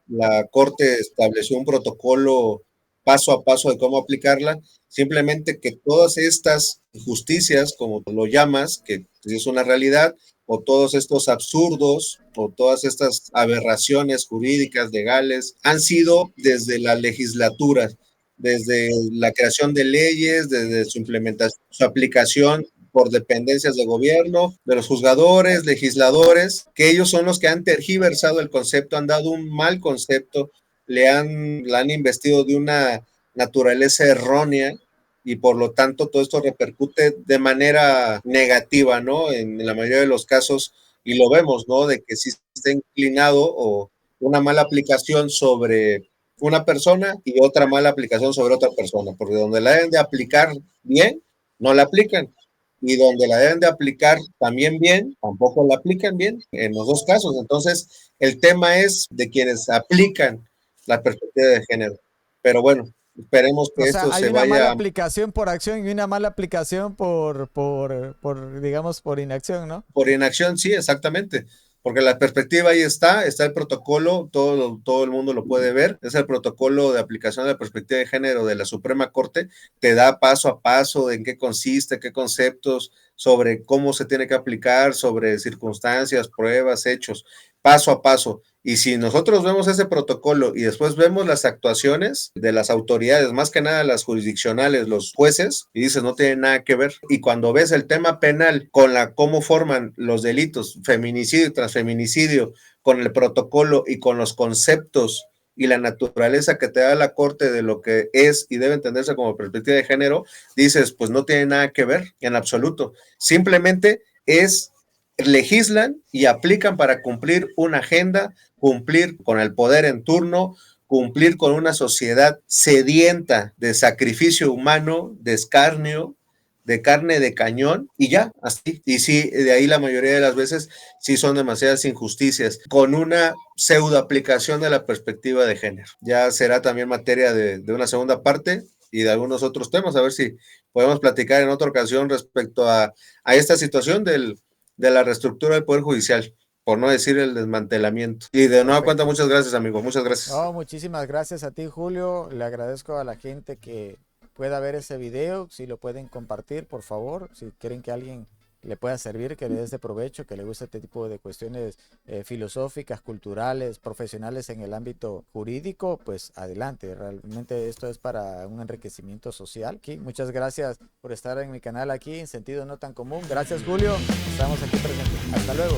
La Corte estableció un protocolo paso a paso de cómo aplicarla, simplemente que todas estas injusticias, como lo llamas, que es una realidad, o todos estos absurdos o todas estas aberraciones jurídicas, legales, han sido desde la legislatura, desde la creación de leyes, desde su implementación, su aplicación por dependencias de gobierno, de los juzgadores, legisladores, que ellos son los que han tergiversado el concepto, han dado un mal concepto, la han investido de una naturaleza errónea y por lo tanto todo esto repercute de manera negativa, ¿no? En la mayoría de los casos, y lo vemos, ¿no? De que sí está inclinado o una mala aplicación sobre una persona y otra mala aplicación sobre otra persona, porque donde la deben de aplicar bien, no la aplican. Y donde la deben de aplicar también bien, tampoco la aplican bien, en los dos casos. Entonces, el tema es de quienes aplican la perspectiva de género. Pero bueno, esperemos que O sea, esto hay se una mala vaya aplicación por acción y una mala aplicación digamos, por inacción, ¿no? por inacción, sí, exactamente. Porque la perspectiva ahí está el protocolo, todo el mundo lo puede ver, es el protocolo de aplicación de la perspectiva de género de la Suprema Corte, te da paso a paso en qué consiste, qué conceptos, sobre cómo se tiene que aplicar, sobre circunstancias, pruebas, hechos, paso a paso. Y si nosotros vemos ese protocolo y después vemos las actuaciones de las autoridades, más que nada las jurisdiccionales, los jueces, y dices, no tiene nada que ver. Y cuando ves el tema penal con cómo forman los delitos, feminicidio y transfeminicidio, con el protocolo y con los conceptos y la naturaleza que te da la Corte de lo que es y debe entenderse como perspectiva de género, dices, pues no tiene nada que ver en absoluto. Simplemente legislan y aplican para cumplir una agenda, cumplir con el poder en turno, cumplir con una sociedad sedienta de sacrificio humano, de escarnio, de carne de cañón y ya, así. Y sí, de ahí la mayoría de las veces sí son demasiadas injusticias, con una pseudo aplicación de la perspectiva de género. Ya será también materia de una segunda parte y de algunos otros temas, a ver si podemos platicar en otra ocasión respecto a esta situación de la reestructura del Poder Judicial, por no decir el desmantelamiento. Y de nueva cuenta, Perfecto. muchas gracias, amigo, muchas gracias. No, muchísimas gracias a ti, Julio. Le agradezco a la gente que pueda ver ese video. Si lo pueden compartir, por favor. Si quieren que alguien le pueda servir, que le des de provecho, que le guste este tipo de cuestiones filosóficas, culturales, profesionales en el ámbito jurídico, pues adelante. Realmente esto es para un enriquecimiento social. Aquí, muchas gracias por estar en mi canal aquí, en Sentido No Tan Común. Gracias, Julio. Estamos aquí presentes. Hasta luego.